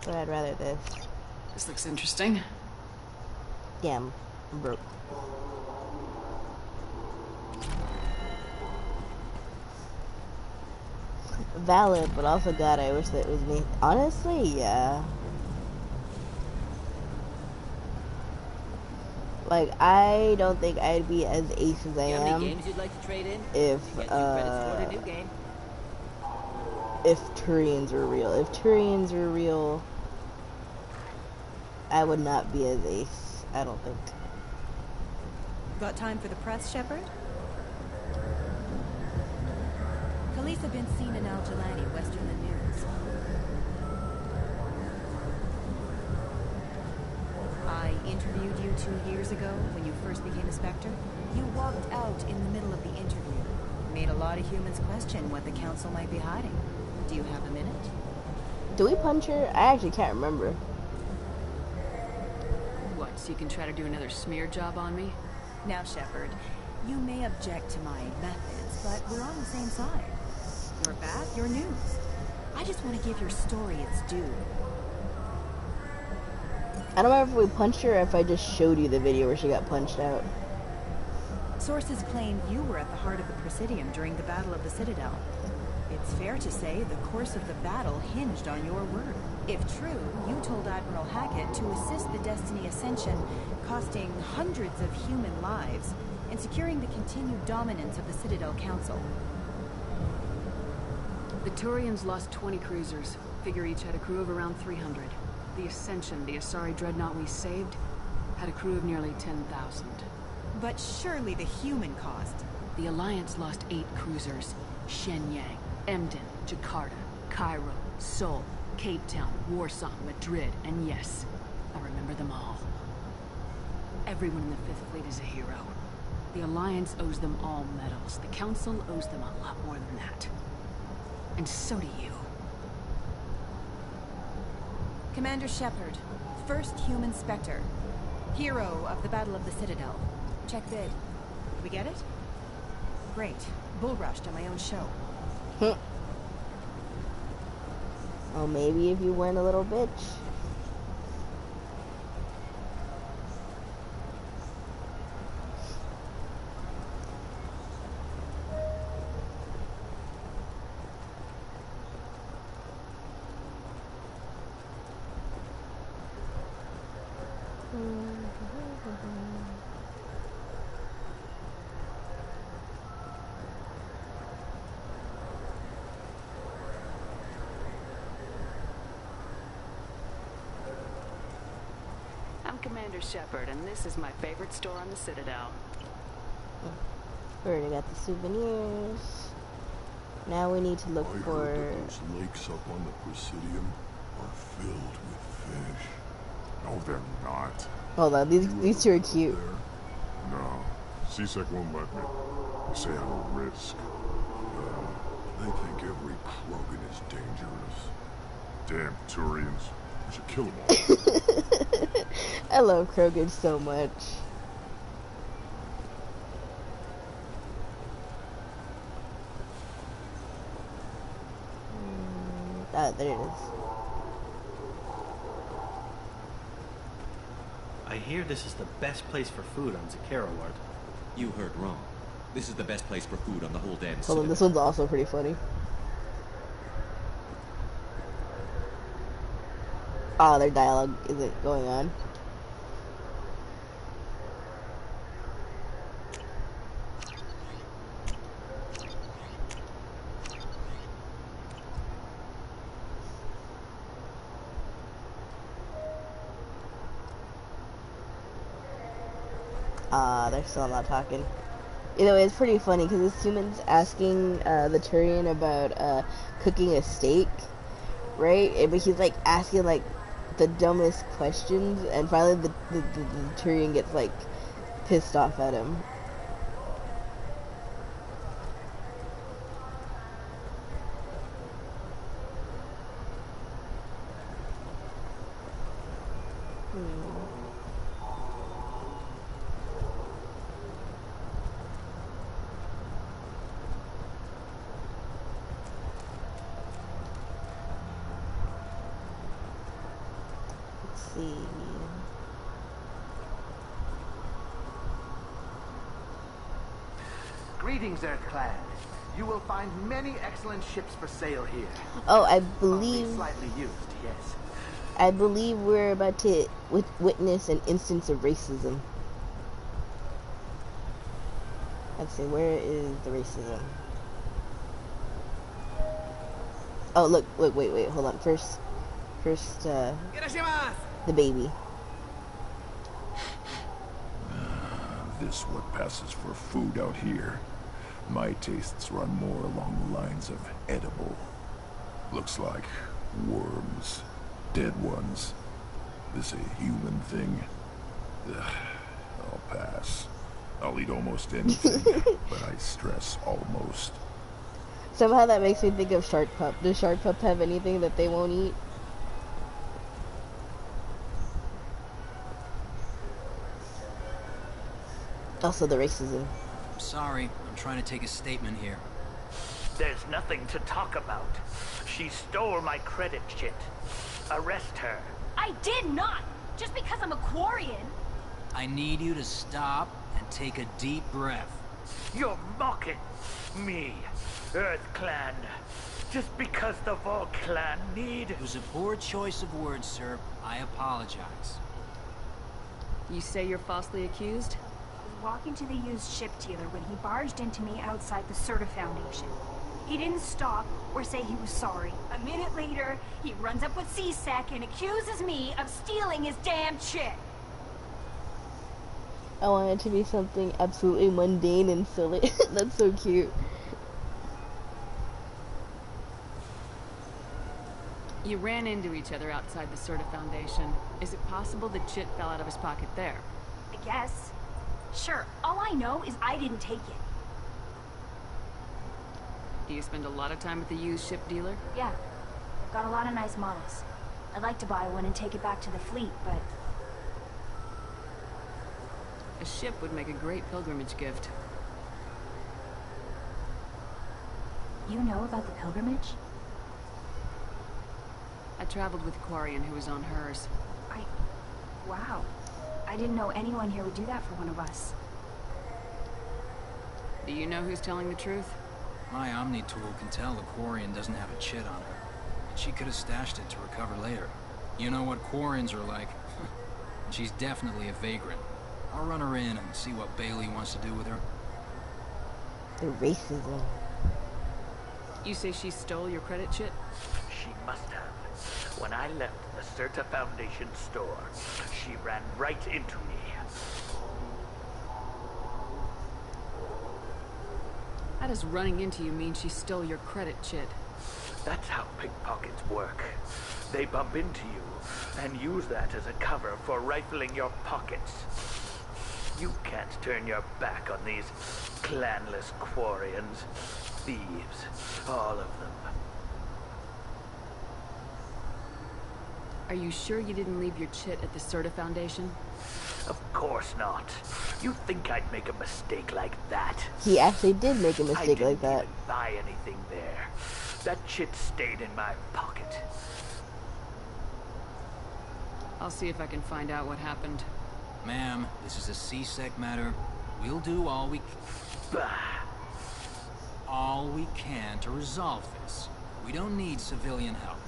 But I'd rather this. This looks interesting. Damn, I'm broke. Valid, but also God, I wish that was me. Honestly, yeah. Like, I don't think I'd be as ace as I You have am any games you'd like to trade in? if, You get 2 credits toward a new game. if Turians were real. If Turians were real, I would not be as ace, I don't think. Got time for the press, Shepard? Khaleesa been seen in Al-Jalani, western Lemurs. I happened 2 years ago when you first became a Spectre? You walked out in the middle of the interview. Made a lot of humans question what the Council might be hiding. Do you have a minute? Do we punch her? I actually can't remember. What, so you can try to do another smear job on me? Now, Shepard, you may object to my methods, but we're on the same side. You're bad, you're news. I just want to give your story its due. I don't remember if we punched her or if I just showed you the video where she got punched out. Sources claim you were at the heart of the Presidium during the Battle of the Citadel. It's fair to say the course of the battle hinged on your word. If true, you told Admiral Hackett to assist the Destiny Ascension, costing hundreds of human lives, and securing the continued dominance of the Citadel Council. The Turians lost 20 cruisers. Figure each had a crew of around 300. The Ascension, the Asari dreadnought we saved, had a crew of nearly 10,000. But surely the human cost. The Alliance lost 8 cruisers. Shenyang, Emden, Jakarta, Cairo, Seoul, Cape Town, Warsaw, Madrid, and yes, I remember them all. Everyone in the Fifth Fleet is a hero. The Alliance owes them all medals. The Council owes them a lot more than that. And so do you. Commander Shepard, first human Spectre. Hero of the Battle of the Citadel. Check bid. We get it? Great. Bull rushed on my own show. Oh, maybe if you weren't a little bitch. Commander Shepard, and this is my favorite store on the Citadel. We already got the souvenirs. Now we need to look for... Heard that those lakes up on the Presidium are filled with fish. No, they're not. Hold on, these two are cute. No, CSEC won't let me. They say I'm a risk. They think every Krogan is dangerous. Damn Turians. We should kill them all. I love Krogan so much. Ah, there it is. I hear this is the best place for food on Zakara Ward. You heard wrong. This is the best place for food on the whole damn Hold on, this one's also pretty funny. Oh, their dialogue isn't going on. They're still not talking. Either way, it's pretty funny because this human's asking the Turian about cooking a steak, right? But he's like asking like the dumbest questions, and finally the Turian gets like pissed off at him. Greetings, Earth-clad. You will find many excellent ships for sale here. Oh, I believe... Only slightly used, yes. I believe we're about to witness an instance of racism. Let's see, where is the racism? Oh, look, wait, hold on. First, the baby. This what passes for food out here. My tastes run more along the lines of edible. Looks like worms. Dead ones. This a human thing? I'll pass. I'll eat almost anything, but I stress almost. Somehow that makes me think of Shark Pup. Does Shark Pup have anything that they won't eat? Also the racism. I'm sorry. I'm trying to take a statement here. There's nothing to talk about. She stole my credit chit. Arrest her. I did not! Just because I'm a Quarian. I need you to stop and take a deep breath. You're mocking me, Earth Clan. Just because the Vol Clan need... It was a poor choice of words, sir. I apologize. You say you're falsely accused? Walking to the used ship dealer when he barged into me outside the Serta Foundation. He didn't stop or say he was sorry. A minute later, he runs up with C-Sec and accuses me of stealing his damn chit. I want it to be something absolutely mundane and silly. That's so cute. You ran into each other outside the Serta Foundation. Is it possible the chit fell out of his pocket there? I guess. Sure, all I know is I didn't take it. Do you spend a lot of time at the used ship dealer? Yeah, I've got a lot of nice models. I'd like to buy one and take it back to the fleet, but... A ship would make a great pilgrimage gift. You know about the pilgrimage? I traveled with Quarian who was on hers. Wow. I didn't know anyone here would do that for one of us. Do you know who's telling the truth? My Omni tool can tell the Quarian doesn't have a chit on her. And she could have stashed it to recover later. You know what Quarians are like. She's definitely a vagrant. I'll run her in and see what Bailey wants to do with her. The racism. You say she stole your credit chit? She must have. When I left the Serta Foundation store, she ran right into me. How does running into you mean she stole your credit chit? That's how pickpockets work. They bump into you and use that as a cover for rifling your pockets. You can't turn your back on these clanless Quarians. Thieves, all of them. Are you sure you didn't leave your chit at the Serta Foundation? Of course not. You think I'd make a mistake like that? He actually did make a mistake like that. I didn't even buy anything there. That chit stayed in my pocket. I'll see if I can find out what happened. Ma'am, this is a C-Sec matter. We'll do all we can to resolve this. We don't need civilian help.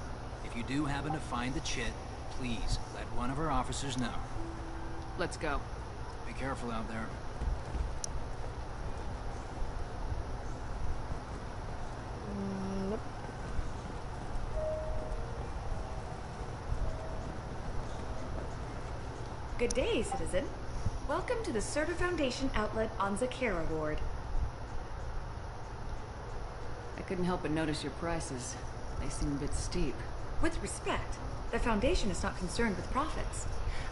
If you do happen to find the chit, please let one of our officers know. Let's go. Be careful out there. Nope. Good day, citizen. Welcome to the Serta Foundation outlet on Zakera Ward. I couldn't help but notice your prices. They seem a bit steep. With respect, the Foundation is not concerned with profits.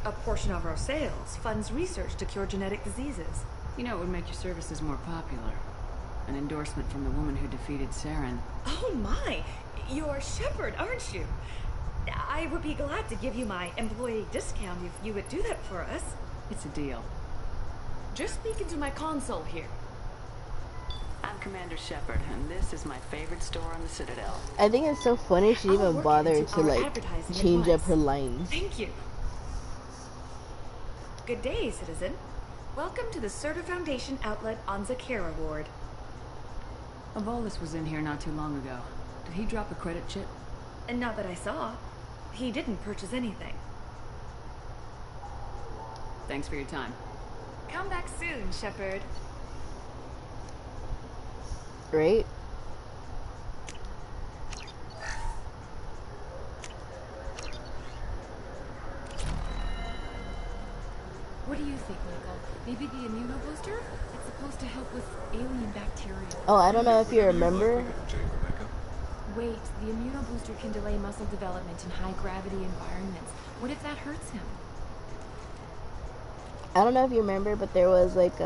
A portion of our sales funds research to cure genetic diseases. You know, it would make your services more popular. An endorsement from the woman who defeated Saren. Oh my! You're Shepard, aren't you? I would be glad to give you my employee discount if you would do that for us. It's a deal. Just speak into my console here. I'm Commander Shepard, and this is my favorite store on the Citadel. I think it's so funny she even bothered to like change up her lines. Thank you. Good day, citizen. Welcome to the Serta Foundation outlet on Zakera Ward. Avolis was in here not too long ago. Did he drop a credit chit? And not that I saw. He didn't purchase anything. Thanks for your time. Come back soon, Shepard. Great. What do you think, Michael? Maybe the immunobooster? It's supposed to help with alien bacteria. Oh, I don't know if you remember. Wait, the immunobooster can delay muscle development in high-gravity environments. What if that hurts him? I don't know if you remember, but there was like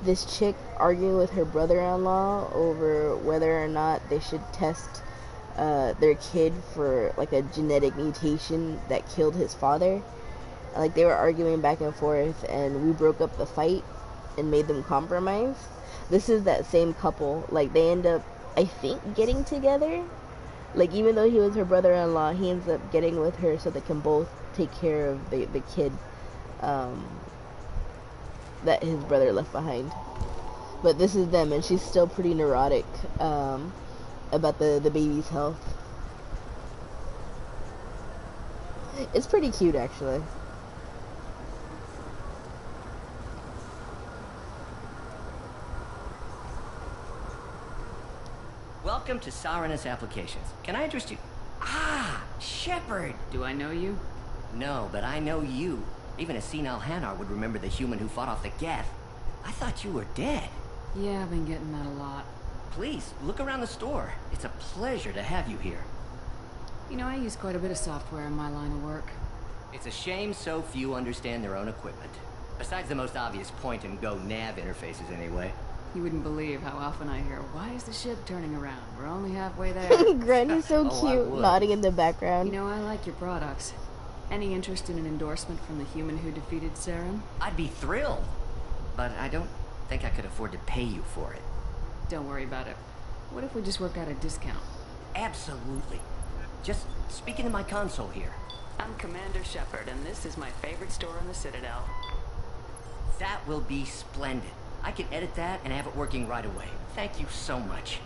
this chick arguing with her brother-in-law over whether or not they should test their kid for like a genetic mutation that killed his father. Like they were arguing back and forth, and we broke up the fight and made them compromise. This is that same couple. Like they end up, I think, getting together. Like even though he was her brother-in-law, he ends up getting with her so they can both take care of the kid that his brother left behind. But this is them, and she's still pretty neurotic about the baby's health. It's pretty cute, actually. Welcome to Sarenus Applications. Can I interest you? Ah, Shepard! Do I know you? No, but I know you. Even a senile Hanar would remember the human who fought off the Geth. I thought you were dead. Yeah, I've been getting that a lot. Please, look around the store. It's a pleasure to have you here. You know, I use quite a bit of software in my line of work. It's a shame so few understand their own equipment. Besides the most obvious point-and-go nav interfaces, anyway. You wouldn't believe how often I hear, "Why is the ship turning around? We're only halfway there." Gren is so cute, nodding in the background. You know, I like your products. Any interest in an endorsement from the human who defeated Saren? I'd be thrilled. But I don't think I could afford to pay you for it. Don't worry about it. What if we just work out a discount? Absolutely. Just speak into my console here. I'm Commander Shepard, and this is my favorite store in the Citadel. That will be splendid. I can edit that and have it working right away. Thank you so much.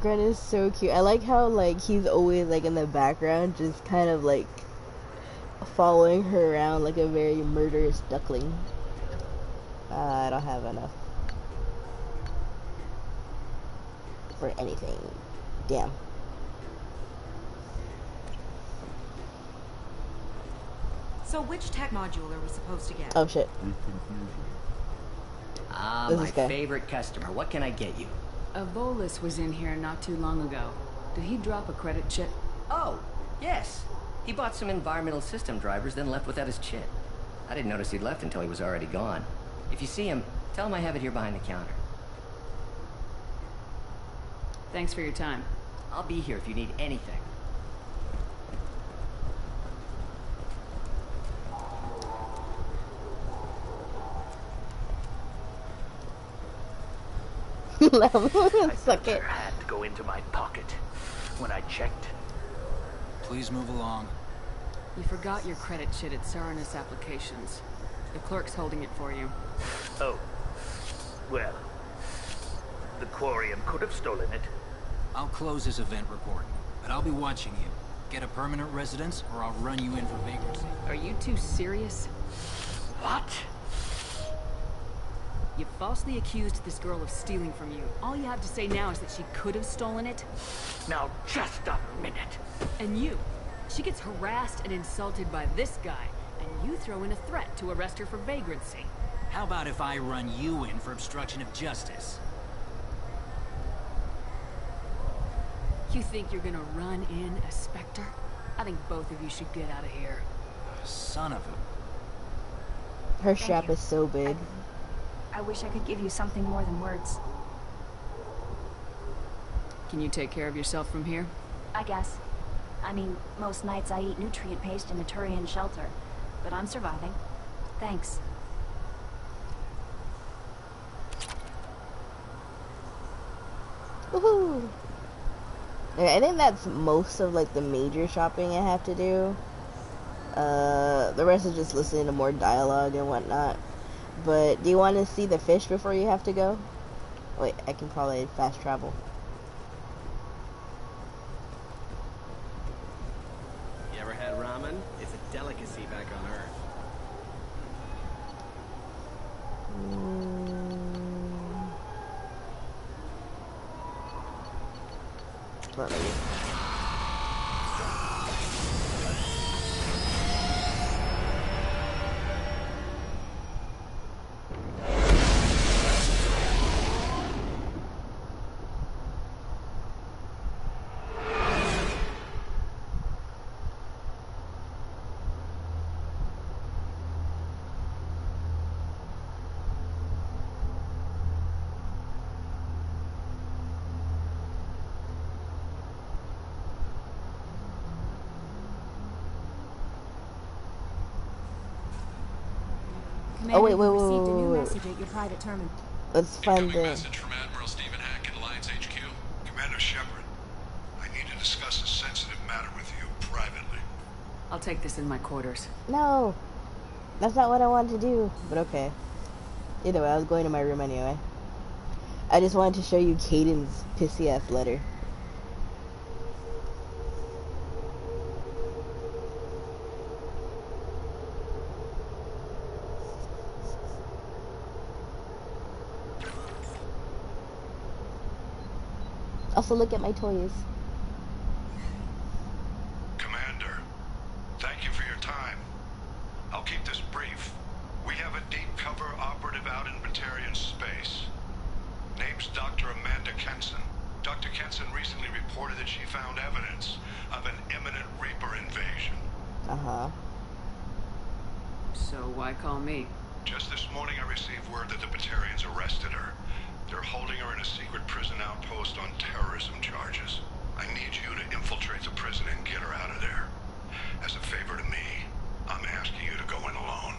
Gren is so cute. I like how like he's always like in the background, just kind of like following her around like a very murderous duckling. I don't have enough for anything. Damn. So which tech module are we supposed to get? Oh shit. Ah, This my is good. favorite customer. What can I get you? A Volus was in here not too long ago. Did he drop a credit chip? Oh, yes. He bought some environmental system drivers, then left without his chip. I didn't notice he'd left until he was already gone. If you see him, tell him I have it here behind the counter. Thanks for your time. I'll be here if you need anything. Suck it. Her hand go into my pocket when I checked. Please move along. You forgot your credit chit at Sarenus Applications. The clerk's holding it for you. Oh. Well. The Quarian could have stolen it. I'll close this event recording, but I'll be watching you. Get a permanent residence, or I'll run you in for vagrancy. Are you two serious? What? You falsely accused this girl of stealing from you. All you have to say now is that she could have stolen it. Now, just a minute. And you. She gets harassed and insulted by this guy, and you throw in a threat to arrest her for vagrancy. How about if I run you in for obstruction of justice? You think you're gonna run in a Spectre? I think both of you should get out of here. Son of a... Her strap is so big. I wish I could give you something more than words. Can you take care of yourself from here? I guess. I mean, most nights I eat nutrient paste in a Turian shelter, but I'm surviving. Thanks. Woohoo! I think that's most of like the major shopping I have to do. The rest is just listening to more dialogue and whatnot. But do you want to see the fish before you have to go? Wait, I can probably fast travel. You ever had ramen? It's a delicacy back on Earth. Let me. Oh wait, you received a new message at your private terminal. Let's find the. Message from Admiral Stephen Hackett, Alliance HQ. Commander Shepard, I need to discuss a sensitive matter with you privately. I'll take this in my quarters. No, that's not what I wanted to do. But okay. Either way, I was going to my room anyway. I just wanted to show you Caden's pissy ass letter. Also, look at my toys. Commander, thank you for your time. I'll keep this brief. We have a deep cover operative out in Batarian space. Name's Dr. Amanda Kenson. Dr. Kenson recently reported that she found evidence of an imminent Reaper invasion. Uh-huh. So why call me? Just this morning I received word that the Batarians arrested her. They're holding her in a secret prison outpost on terrorism charges. I need you to infiltrate the prison and get her out of there. As a favor to me, I'm asking you to go in alone.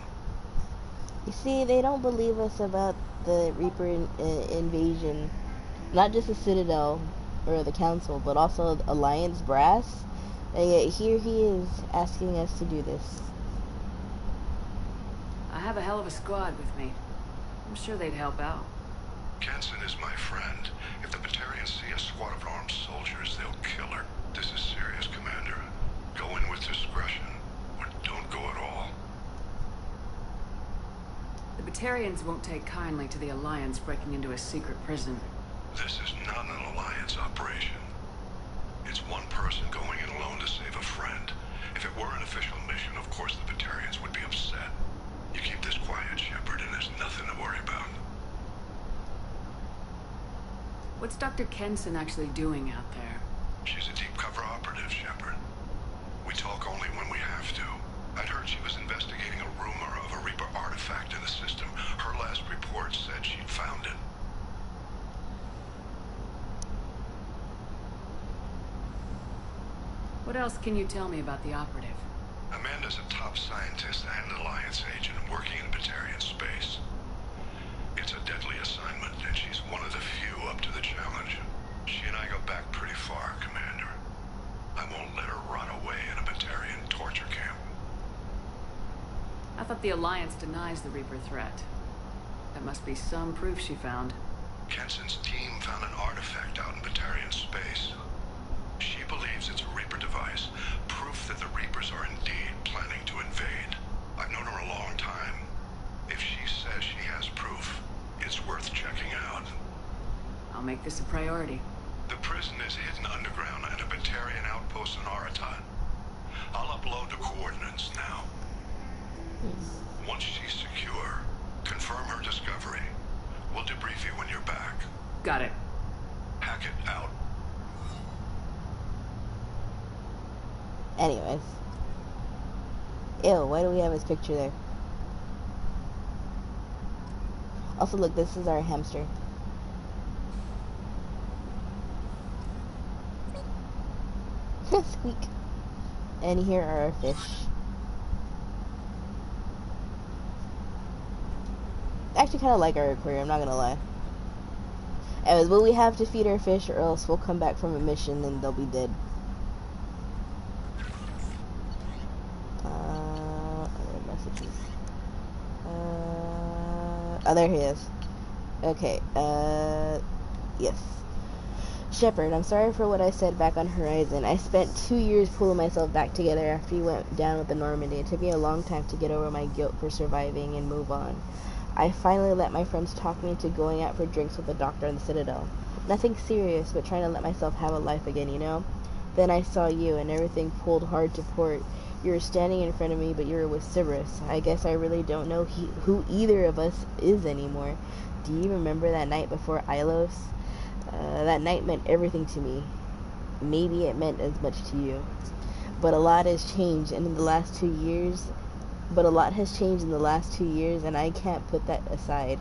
You see, they don't believe us about the Reaper invasion. Not just the Citadel or the Council, but also Alliance brass. And yet here he is asking us to do this. I have a hell of a squad with me. I'm sure they'd help out. Kenson is my friend. If the Batarians see a squad of armed soldiers, they'll kill her. This is serious, Commander. Go in with discretion, or don't go at all. The Batarians won't take kindly to the Alliance breaking into a secret prison. This is not an Alliance operation. It's one person going in alone to save a friend. If it were an official mission, of course the Batarians would be upset. You keep this quiet, Shepard, and there's nothing to worry about. What's Dr. Kenson actually doing out there? She's a deep cover operative, Shepard. We talk only when we have to. I'd heard she was investigating a rumor of a Reaper artifact in the system. Her last report said she'd found it. What else can you tell me about the operative? Amanda's a top scientist and Alliance agent working in Batarian space. It's a deadly assignment, and she's one of the few up to the challenge. She and I go back pretty far, Commander. I won't let her run away in a Batarian torture camp. I thought the Alliance denies the Reaper threat. That must be some proof she found. Kenson's team found an artifact out in Batarian space. She believes it's a Reaper device, proof that the Reapers are indeed planning to invade. I've known her a long time. If she says she has proof, it's worth checking out. I'll make this a priority. The prison is hidden underground at a Batarian outpost in Aratat. I'll upload the coordinates now. Once she's secure, confirm her discovery. We'll debrief you when you're back. Got it. Hackett out. Anyways. Ew, why do we have his picture there? Also, look, this is our hamster. Squeak. And here are our fish. I actually kind of like our aquarium, I'm not gonna lie. Anyways, but we have to feed our fish or else we'll come back from a mission and they'll be dead. Other messages. Oh, there he is. Okay, yes. Shepard, I'm sorry for what I said back on Horizon. I spent 2 years pulling myself back together after you went down with the Normandy. It took me a long time to get over my guilt for surviving and move on. I finally let my friends talk me into going out for drinks with the doctor in the Citadel. Nothing serious, but trying to let myself have a life again, you know? Then I saw you, and everything pulled hard to port. You were standing in front of me, but you were with Cerberus. I guess I really don't know who either of us is anymore. Do you remember that night before Ilos? That night meant everything to me. Maybe it meant as much to you. But a lot has changed, and in the last 2 years... and I can't put that aside.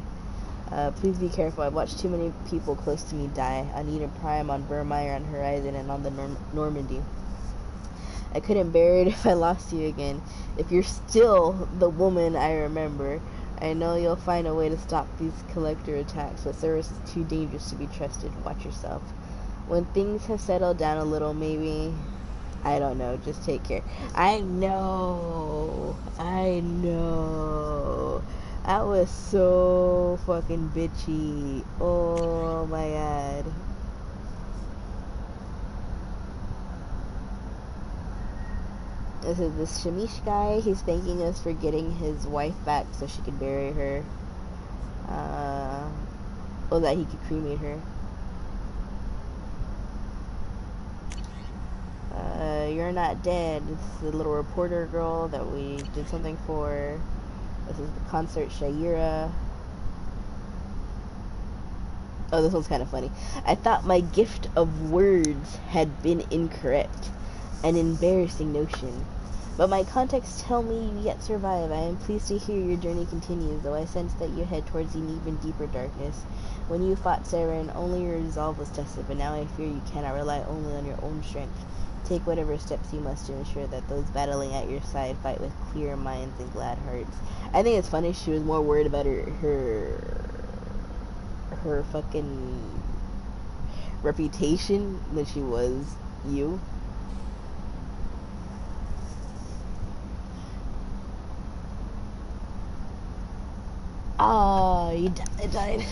Please be careful. I've watched too many people close to me die. On Eden Prime, on Burmire, on Horizon, and on the Normandy. I couldn't bear it if I lost you again. If you're still the woman I remember, I know you'll find a way to stop these collector attacks, but Cerberus is too dangerous to be trusted. Watch yourself. When things have settled down a little, maybe... I don't know, just take care. I know. That was so fucking bitchy. Oh my god. This is this Shamish guy. He's thanking us for getting his wife back so she could bury her. Or that he could cremate her. You're not dead. It's the little reporter girl that we did something for. This is the concert Shaira. Oh, this one's kind of funny. I thought my gift of words had been incorrect. An embarrassing notion. But my contacts tell me you yet survive. I am pleased to hear your journey continues, though I sense that you head towards an even deeper darkness. When you fought Saren, only your resolve was tested, but now I fear you cannot rely only on your own strength. Take whatever steps you must to ensure that those battling at your side fight with clear minds and glad hearts. I think it's funny she was more worried about her fucking reputation than she was you. Ah, he died.